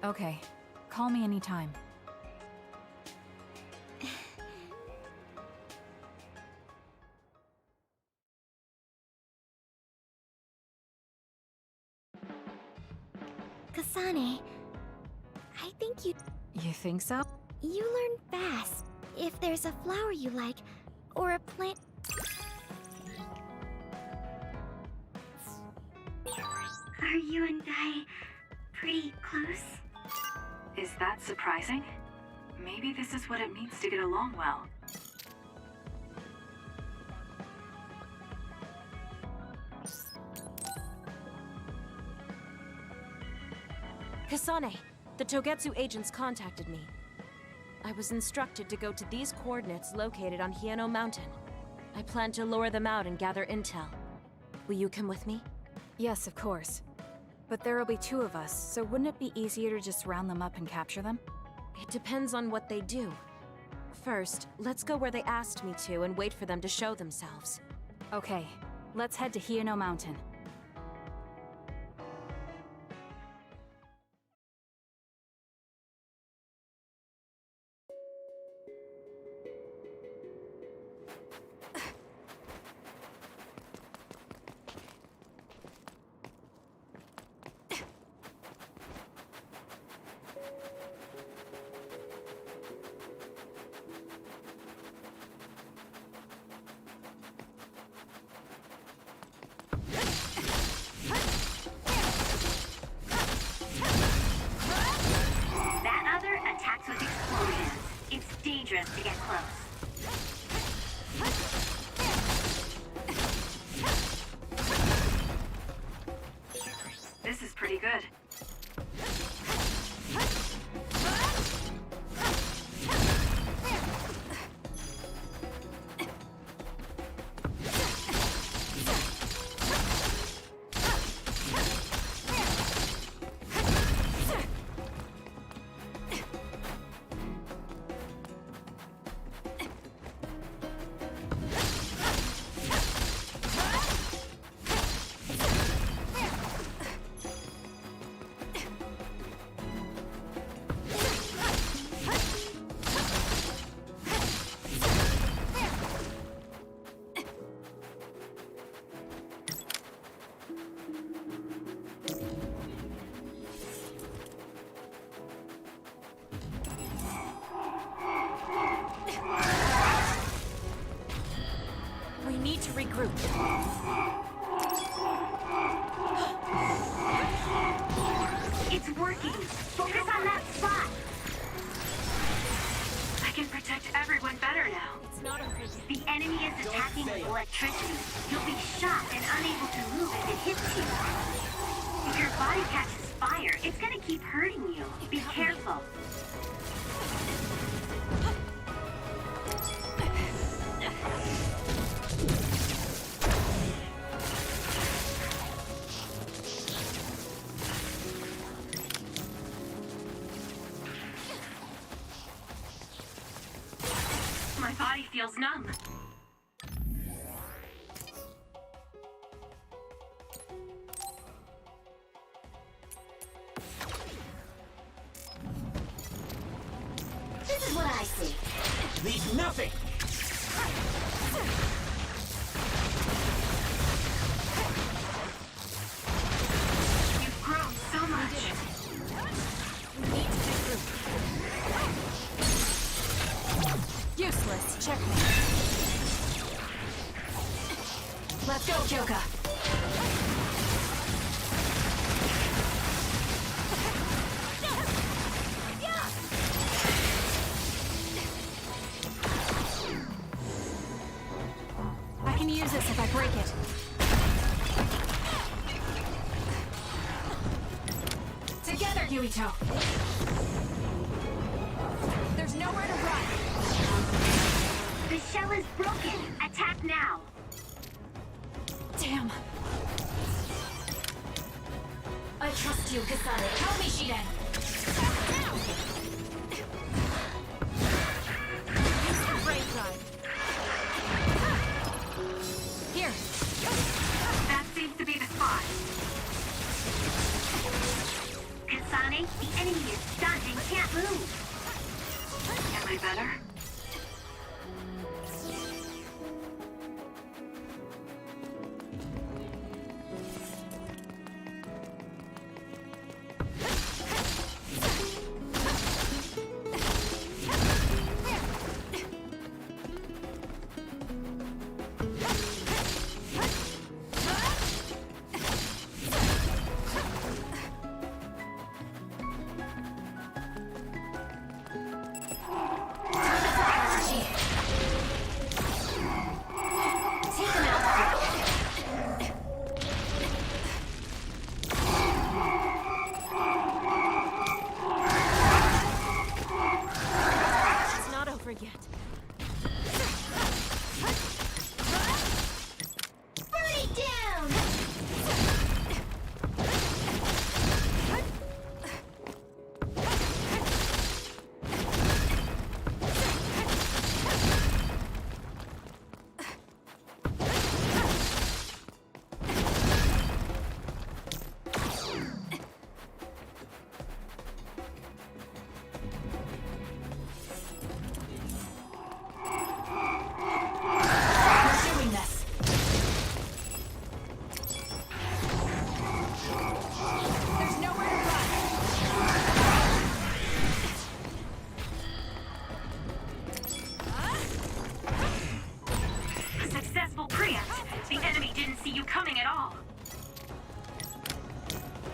S3: Okay. Call me anytime.
S13: Kasane, I think you
S3: think so?
S13: You learn fast. If there's a flower you like, or a plant...
S9: Are you and I pretty close? Is that surprising? Maybe this is what it means to get along well.
S17: Kasane, the Togetsu agents contacted me. I was instructed to go to these coordinates located on Hieno Mountain. I plan to lure them out and gather intel. Will you come with me?
S3: Yes, of course. But there will be 2 of us, so wouldn't it be easier to just round them up and capture them?
S17: It depends on what they do. First, let's go where they asked me to and wait for them to show themselves.
S3: Okay, let's head to Hieno Mountain.
S9: To get close. This is pretty good.
S17: Regroup.
S9: It's working. Focus on that spot. I can protect everyone better now.
S17: It's not okay.
S9: The enemy is attacking with electricity. You'll be shocked and unable to move if it hits you. If your body catches fire, it's gonna keep hurting you. Be careful. My body feels numb.
S4: This is what I see.
S12: Leave nothing!
S9: You've grown so much.
S17: We need to regroup. Useless. Check me.
S3: Let's go, Kyoka. this if I break it. Together, Yuito! There's nowhere to run!
S9: The shell is broken! Attack now!
S3: Damn! I trust you, Kasane. Help me, Shiden! Now! Use the brain drive. Here!
S9: That seems to be the spot. Kasane, the enemy is stunned and can't move. Am I better?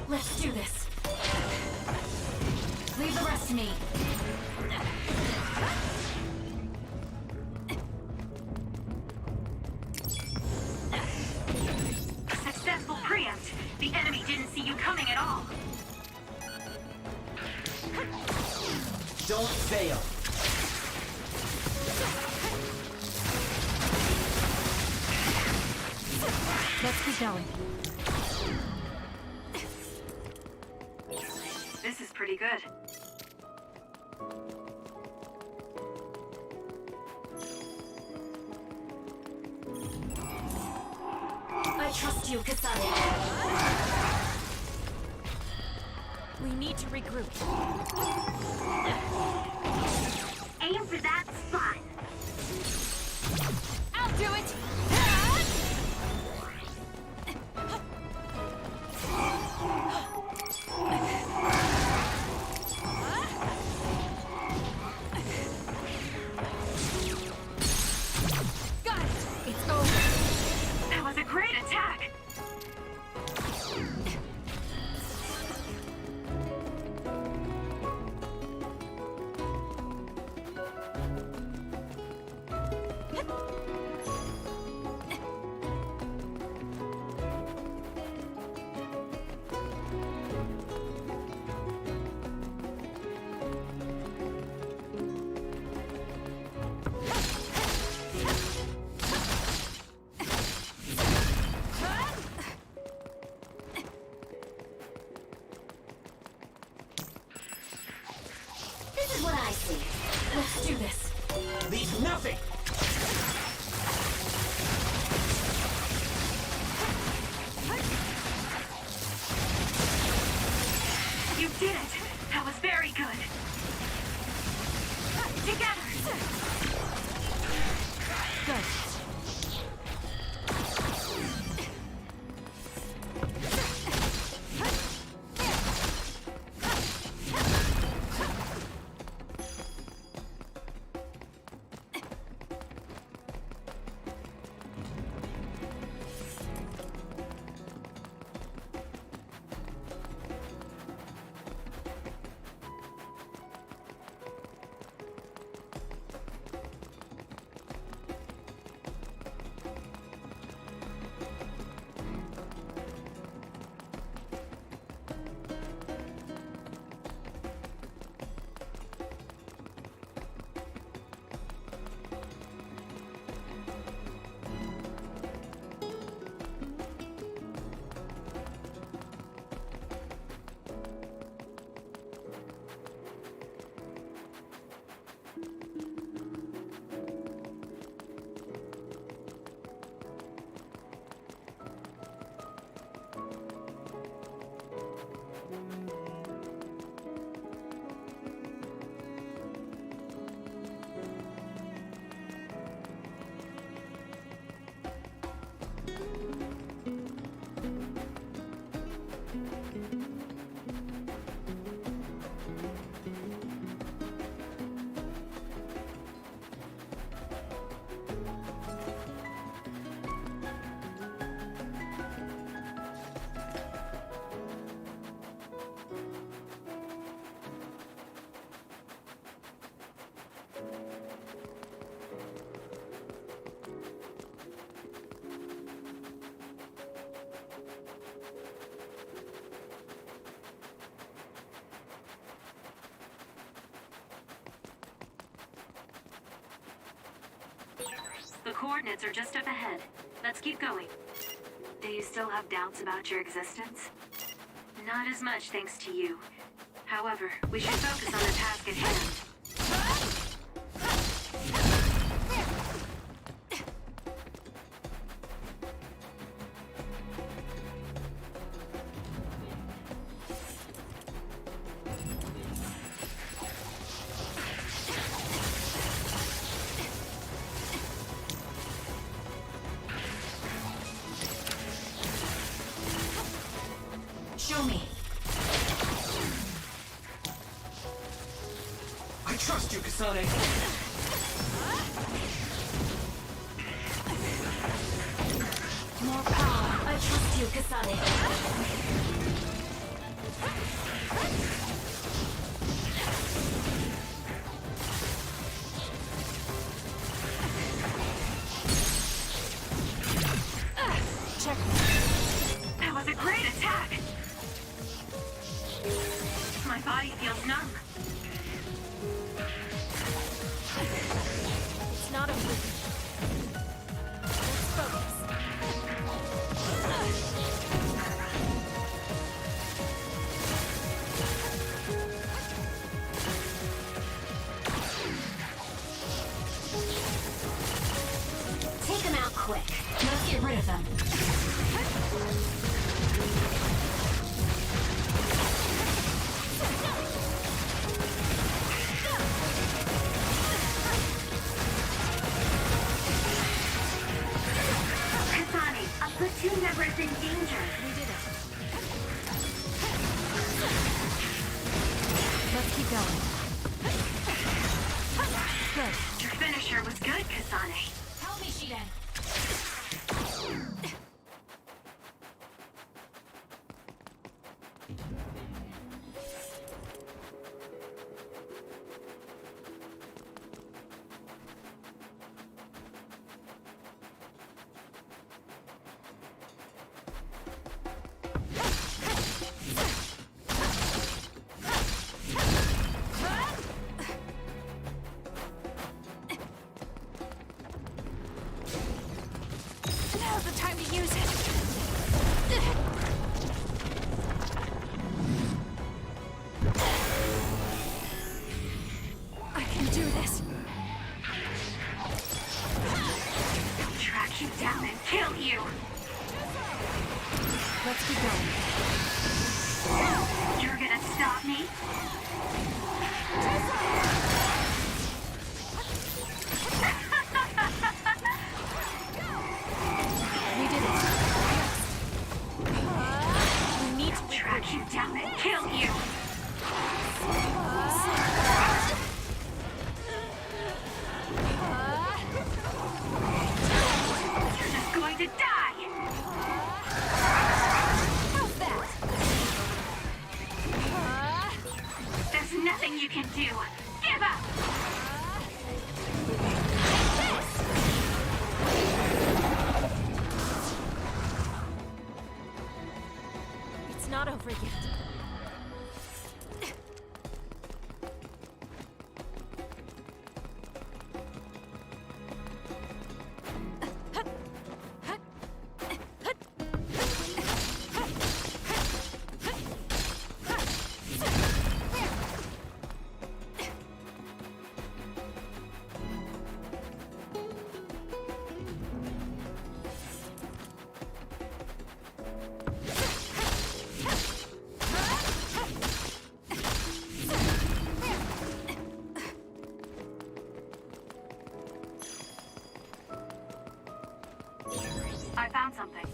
S3: Let's do this. Leave the rest to me.
S9: Successful preempt. The enemy didn't see you coming at all.
S6: Don't fail.
S3: Let's keep going.
S9: This is pretty good.
S3: I trust you, Kasane.
S17: We need to regroup.
S9: Aim for that spot.
S3: I'll do it! Got it! It's over!
S9: That was a great attack!
S3: This is what I see. Let's do this.
S6: Leave nothing!
S9: You did it! That was very good! Together!
S3: Good.
S9: coordinates are just up ahead. Let's keep going. Do you still have doubts about your existence? Not as much thanks to you. However, we should focus on the task at hand.
S11: Show me.
S2: I trust you, Kasane.
S7: More power. I trust you, Kasane.
S9: Check. That was a great attack. My body feels numb.
S17: It's not over. Let's focus.
S7: Take them out quick. Let's get rid of them.
S9: Kasane, a platoon member is in danger.
S17: We did it.
S3: Let's keep going.
S17: Good.
S9: Your finisher was good, Kasane.
S7: Help me, Shiden.
S3: Now's the time to use it. I can do this.
S9: I'll track you down and kill you.
S3: Let's keep going.
S9: You're gonna stop me?
S3: We did it.
S17: We need to
S9: Track you down and kill you. You're just going to die.
S3: How's that?
S9: There's nothing you can do. Give up.
S17: It's not over yet.
S9: I found something.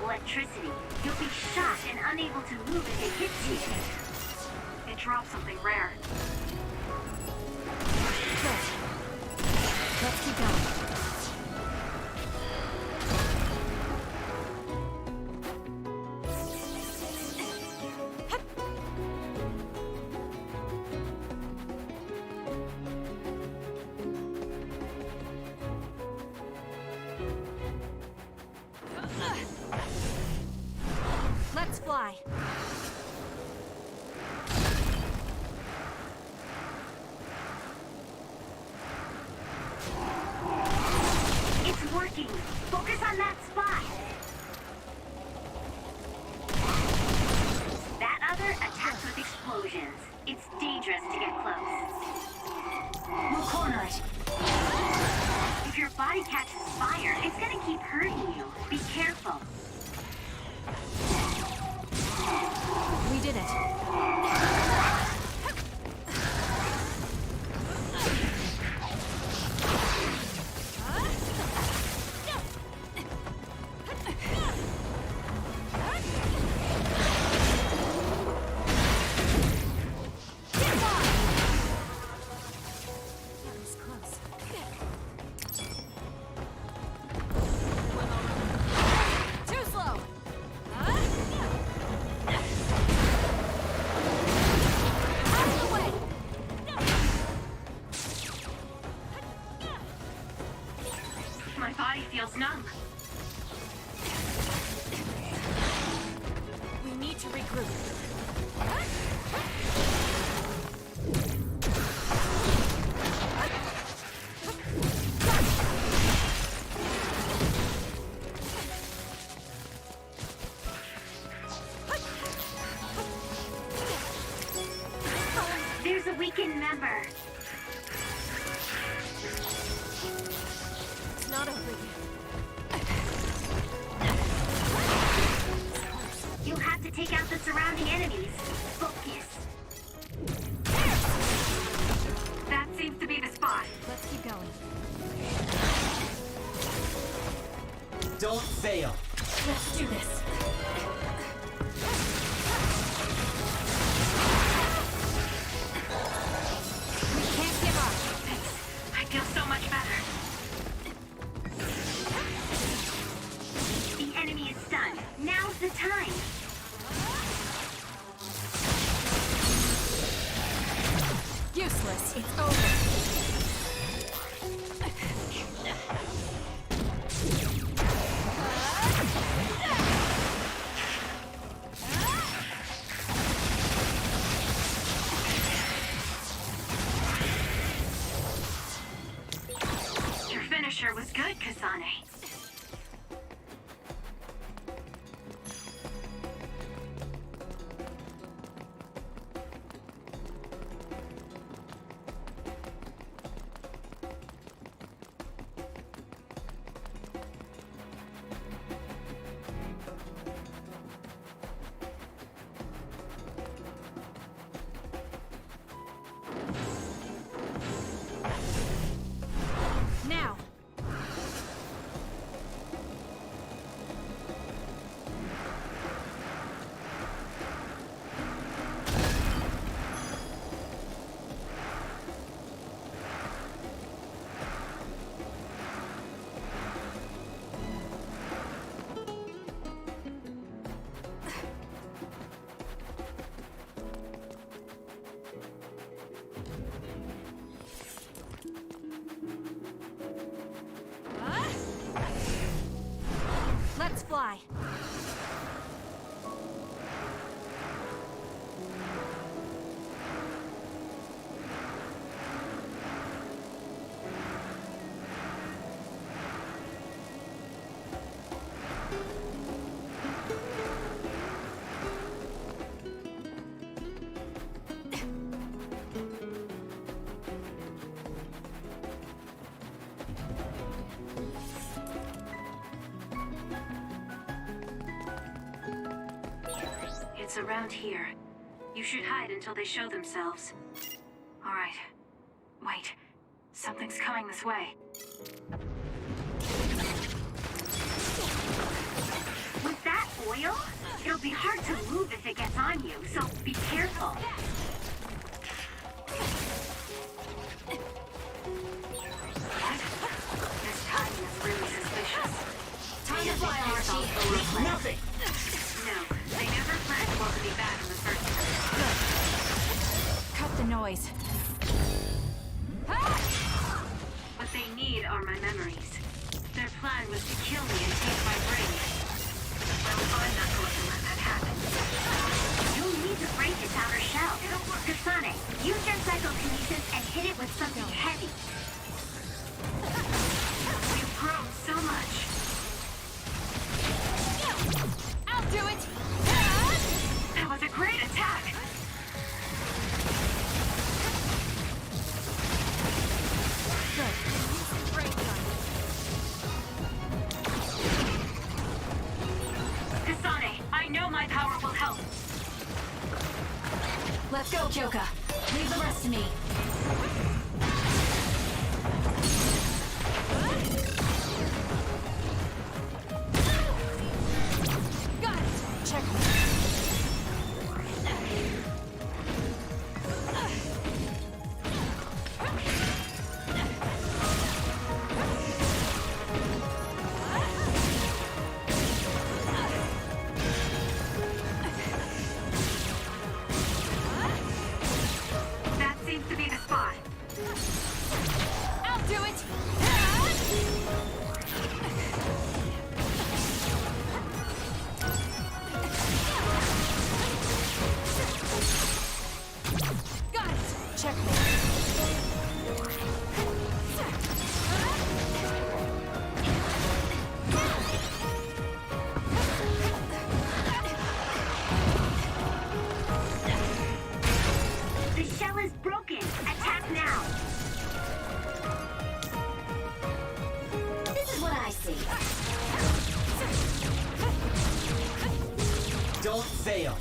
S9: Electricity. You'll be shot and unable to move if it hits you. It dropped something rare.
S17: Good. Let's keep going. Let's fly.
S9: It's working. Focus on that spot. That other attacks with explosions. It's dangerous to get close. We'll corner it. If your body catches fire, it's gonna keep hurting you. Be careful.
S17: We did it.
S9: My body feels numb.
S17: We need to regroup.
S9: There's a weakened member.
S17: It's not over yet.
S9: You'll have to take out the surrounding enemies. Focus. That seems to be the spot.
S17: Let's keep going.
S6: Don't fail.
S17: Let's do this. We can't give up.
S9: I feel so much better. The enemy is stunned. Now's the time.
S17: Useless. It's over.
S9: Your finisher was good, Kasane.
S17: Now. Let's fly.
S9: It's around here. You should hide until they show themselves. All right. Wait. Something's coming this way. With that oil, it'll be hard to move if it gets on you, so be careful.
S3: noise.
S9: What they need are my memories. Their plan was to kill me and take my brain. Well, I'm not going to let that happen. You'll need to break its outer shell. Kasane, use your psychokinesis and hit it with something heavy. You've grown so much.
S17: I'll do it!
S9: That was a great attack! Kasane, I know my power will help.
S3: Let's go, Kyoka. Leave the rest to me.
S17: Got it! Check me.
S9: That seems to be the spot.
S17: I'll do it! Got it! Check me.
S9: The shell is broken. Attack now.
S4: This is what I see.
S6: Don't fail.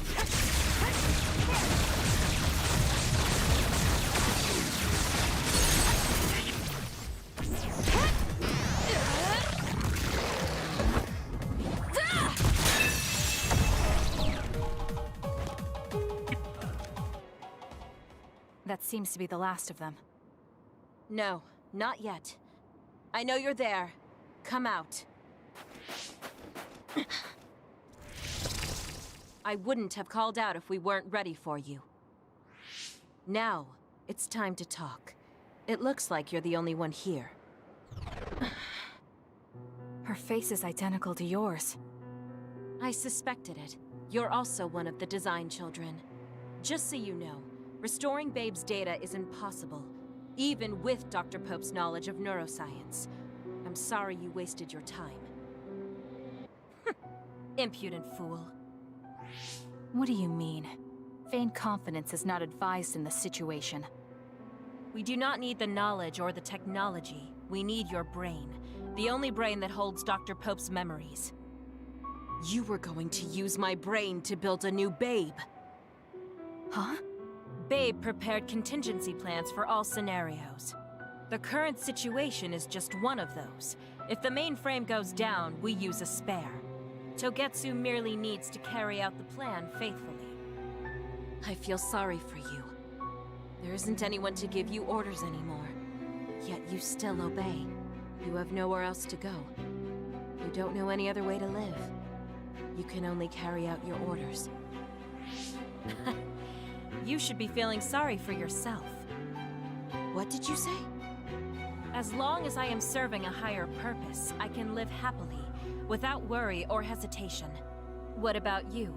S3: That seems to be the last of them.
S17: No, not yet. I know you're there. Come out. I wouldn't have called out if we weren't ready for you. Now, it's time to talk. It looks like you're the only one here.
S3: Her face is identical to yours.
S17: I suspected it. You're also one of the design children. Just so you know, restoring Babe's data is impossible, even with Dr. Pope's knowledge of neuroscience. I'm sorry you wasted your time. Impudent fool.
S3: What do you mean? Feigned confidence is not advised in this situation.
S17: We do not need the knowledge or the technology. We need your brain. The only brain that holds Dr. Pope's memories. You were going to use my brain to build a new Babe.
S3: Huh?
S17: Babe prepared contingency plans for all scenarios. The current situation is just one of those. If the mainframe goes down, we use a spare. Togetsu merely needs to carry out the plan faithfully. I feel sorry for you. There isn't anyone to give you orders anymore. Yet you still obey. You have nowhere else to go. You don't know any other way to live. You can only carry out your orders. You should be feeling sorry for yourself. What did you say? As long as I am serving a higher purpose, I can live happily, without worry or hesitation. What about you?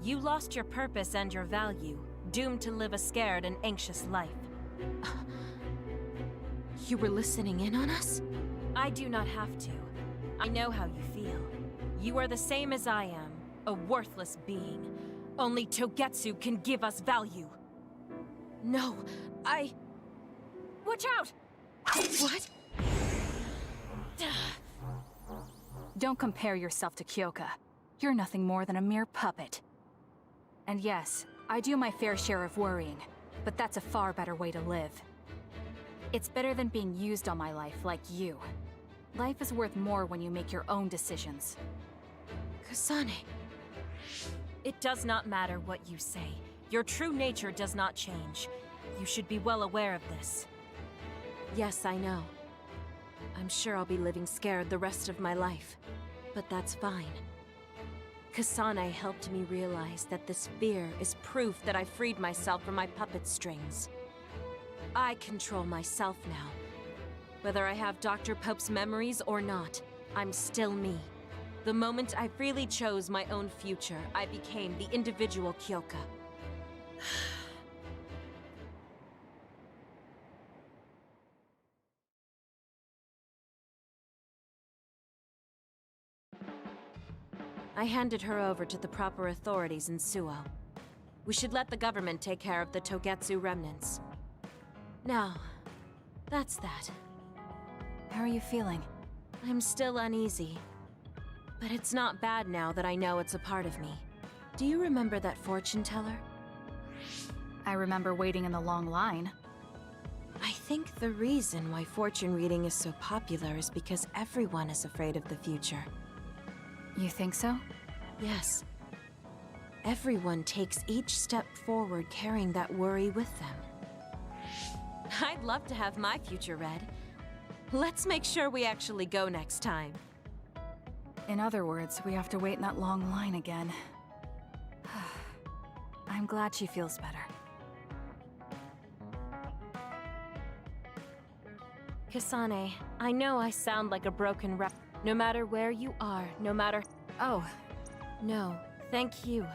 S17: You lost your purpose and your value, doomed to live a scared and anxious life. You were listening in on us? I do not have to. I know how you feel. You are the same as I am, a worthless being. Only Togetsu can give us value. No, Watch out! What?
S3: Don't compare yourself to Kyoka. You're nothing more than a mere puppet. And yes, I do my fair share of worrying, but that's a far better way to live. It's better than being used all my life like you. Life is worth more when you make your own decisions.
S17: Kasane. It does not matter what you say. Your true nature does not change. You should be well aware of this. Yes, I know. I'm sure I'll be living scared the rest of my life. But that's fine. Kasane helped me realize that this fear is proof that I freed myself from my puppet strings. I control myself now. Whether I have Dr. Pope's memories or not, I'm still me. The moment I freely chose my own future, I became the individual Kyoka. I handed her over to the proper authorities in Suo. We should let the government take care of the Togetsu remnants. Now, that's that.
S3: How are you feeling?
S17: I'm still uneasy. But it's not bad now that I know it's a part of me. Do you remember that fortune teller?
S3: I remember waiting in the long line.
S17: I think the reason why fortune reading is so popular is because everyone is afraid of the future.
S3: You think so?
S17: Yes. Everyone takes each step forward carrying that worry with them. I'd love to have my future read. Let's make sure we actually go next time.
S3: In other words, we have to wait in that long line again. I'm glad she feels better.
S17: Kasane, I know I sound like a broken record. No matter where you are, no matter... Oh, no, thank you.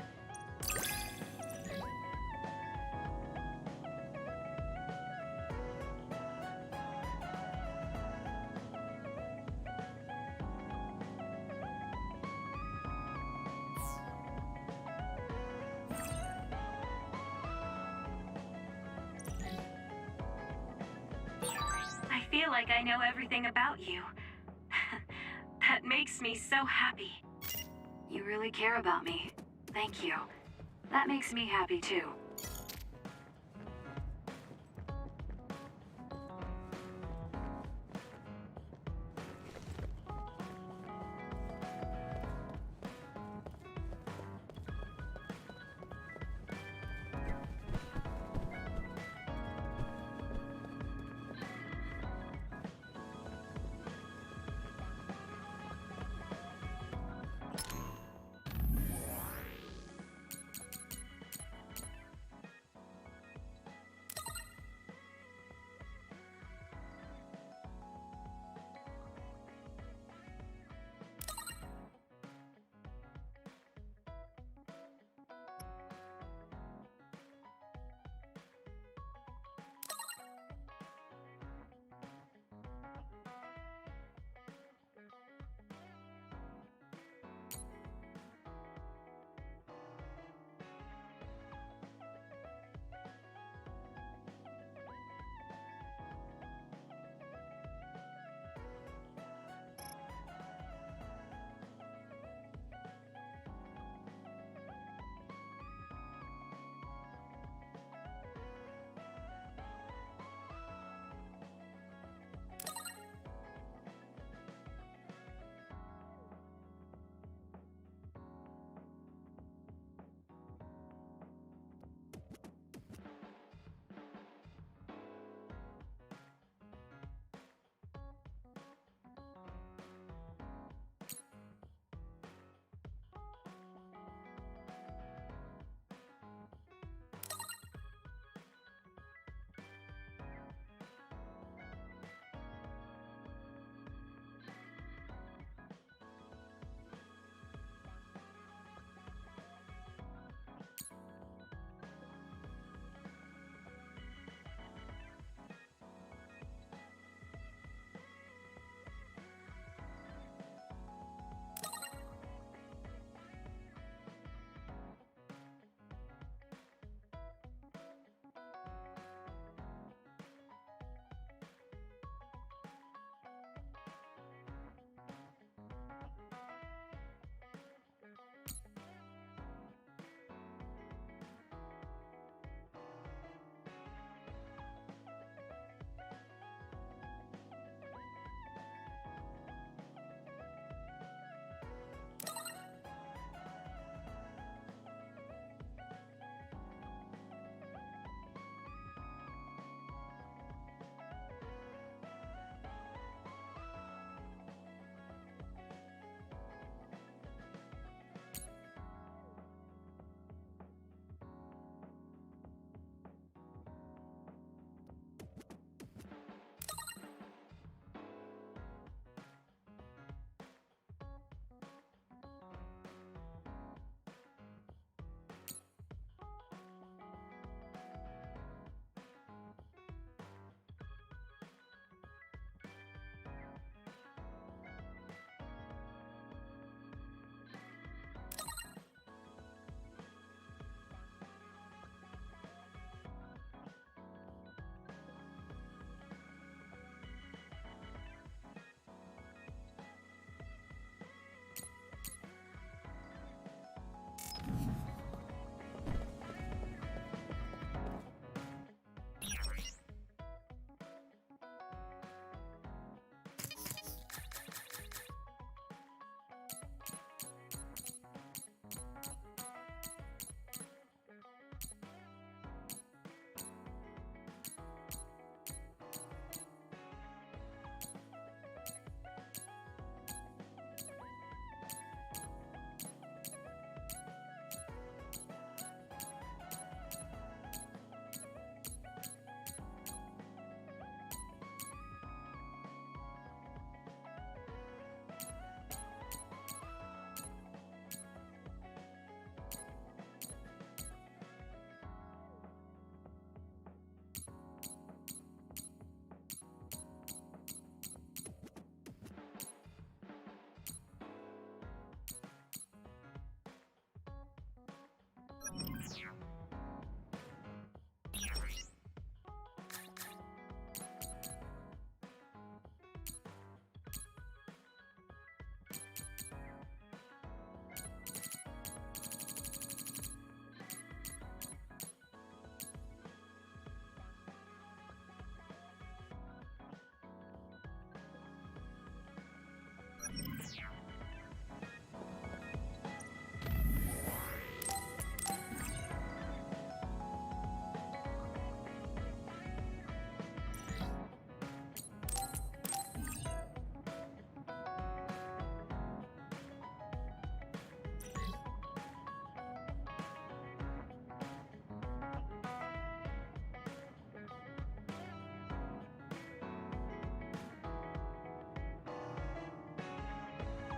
S9: I feel like I know everything about you. That makes me so happy. You really care about me. Thank you. That makes me happy too.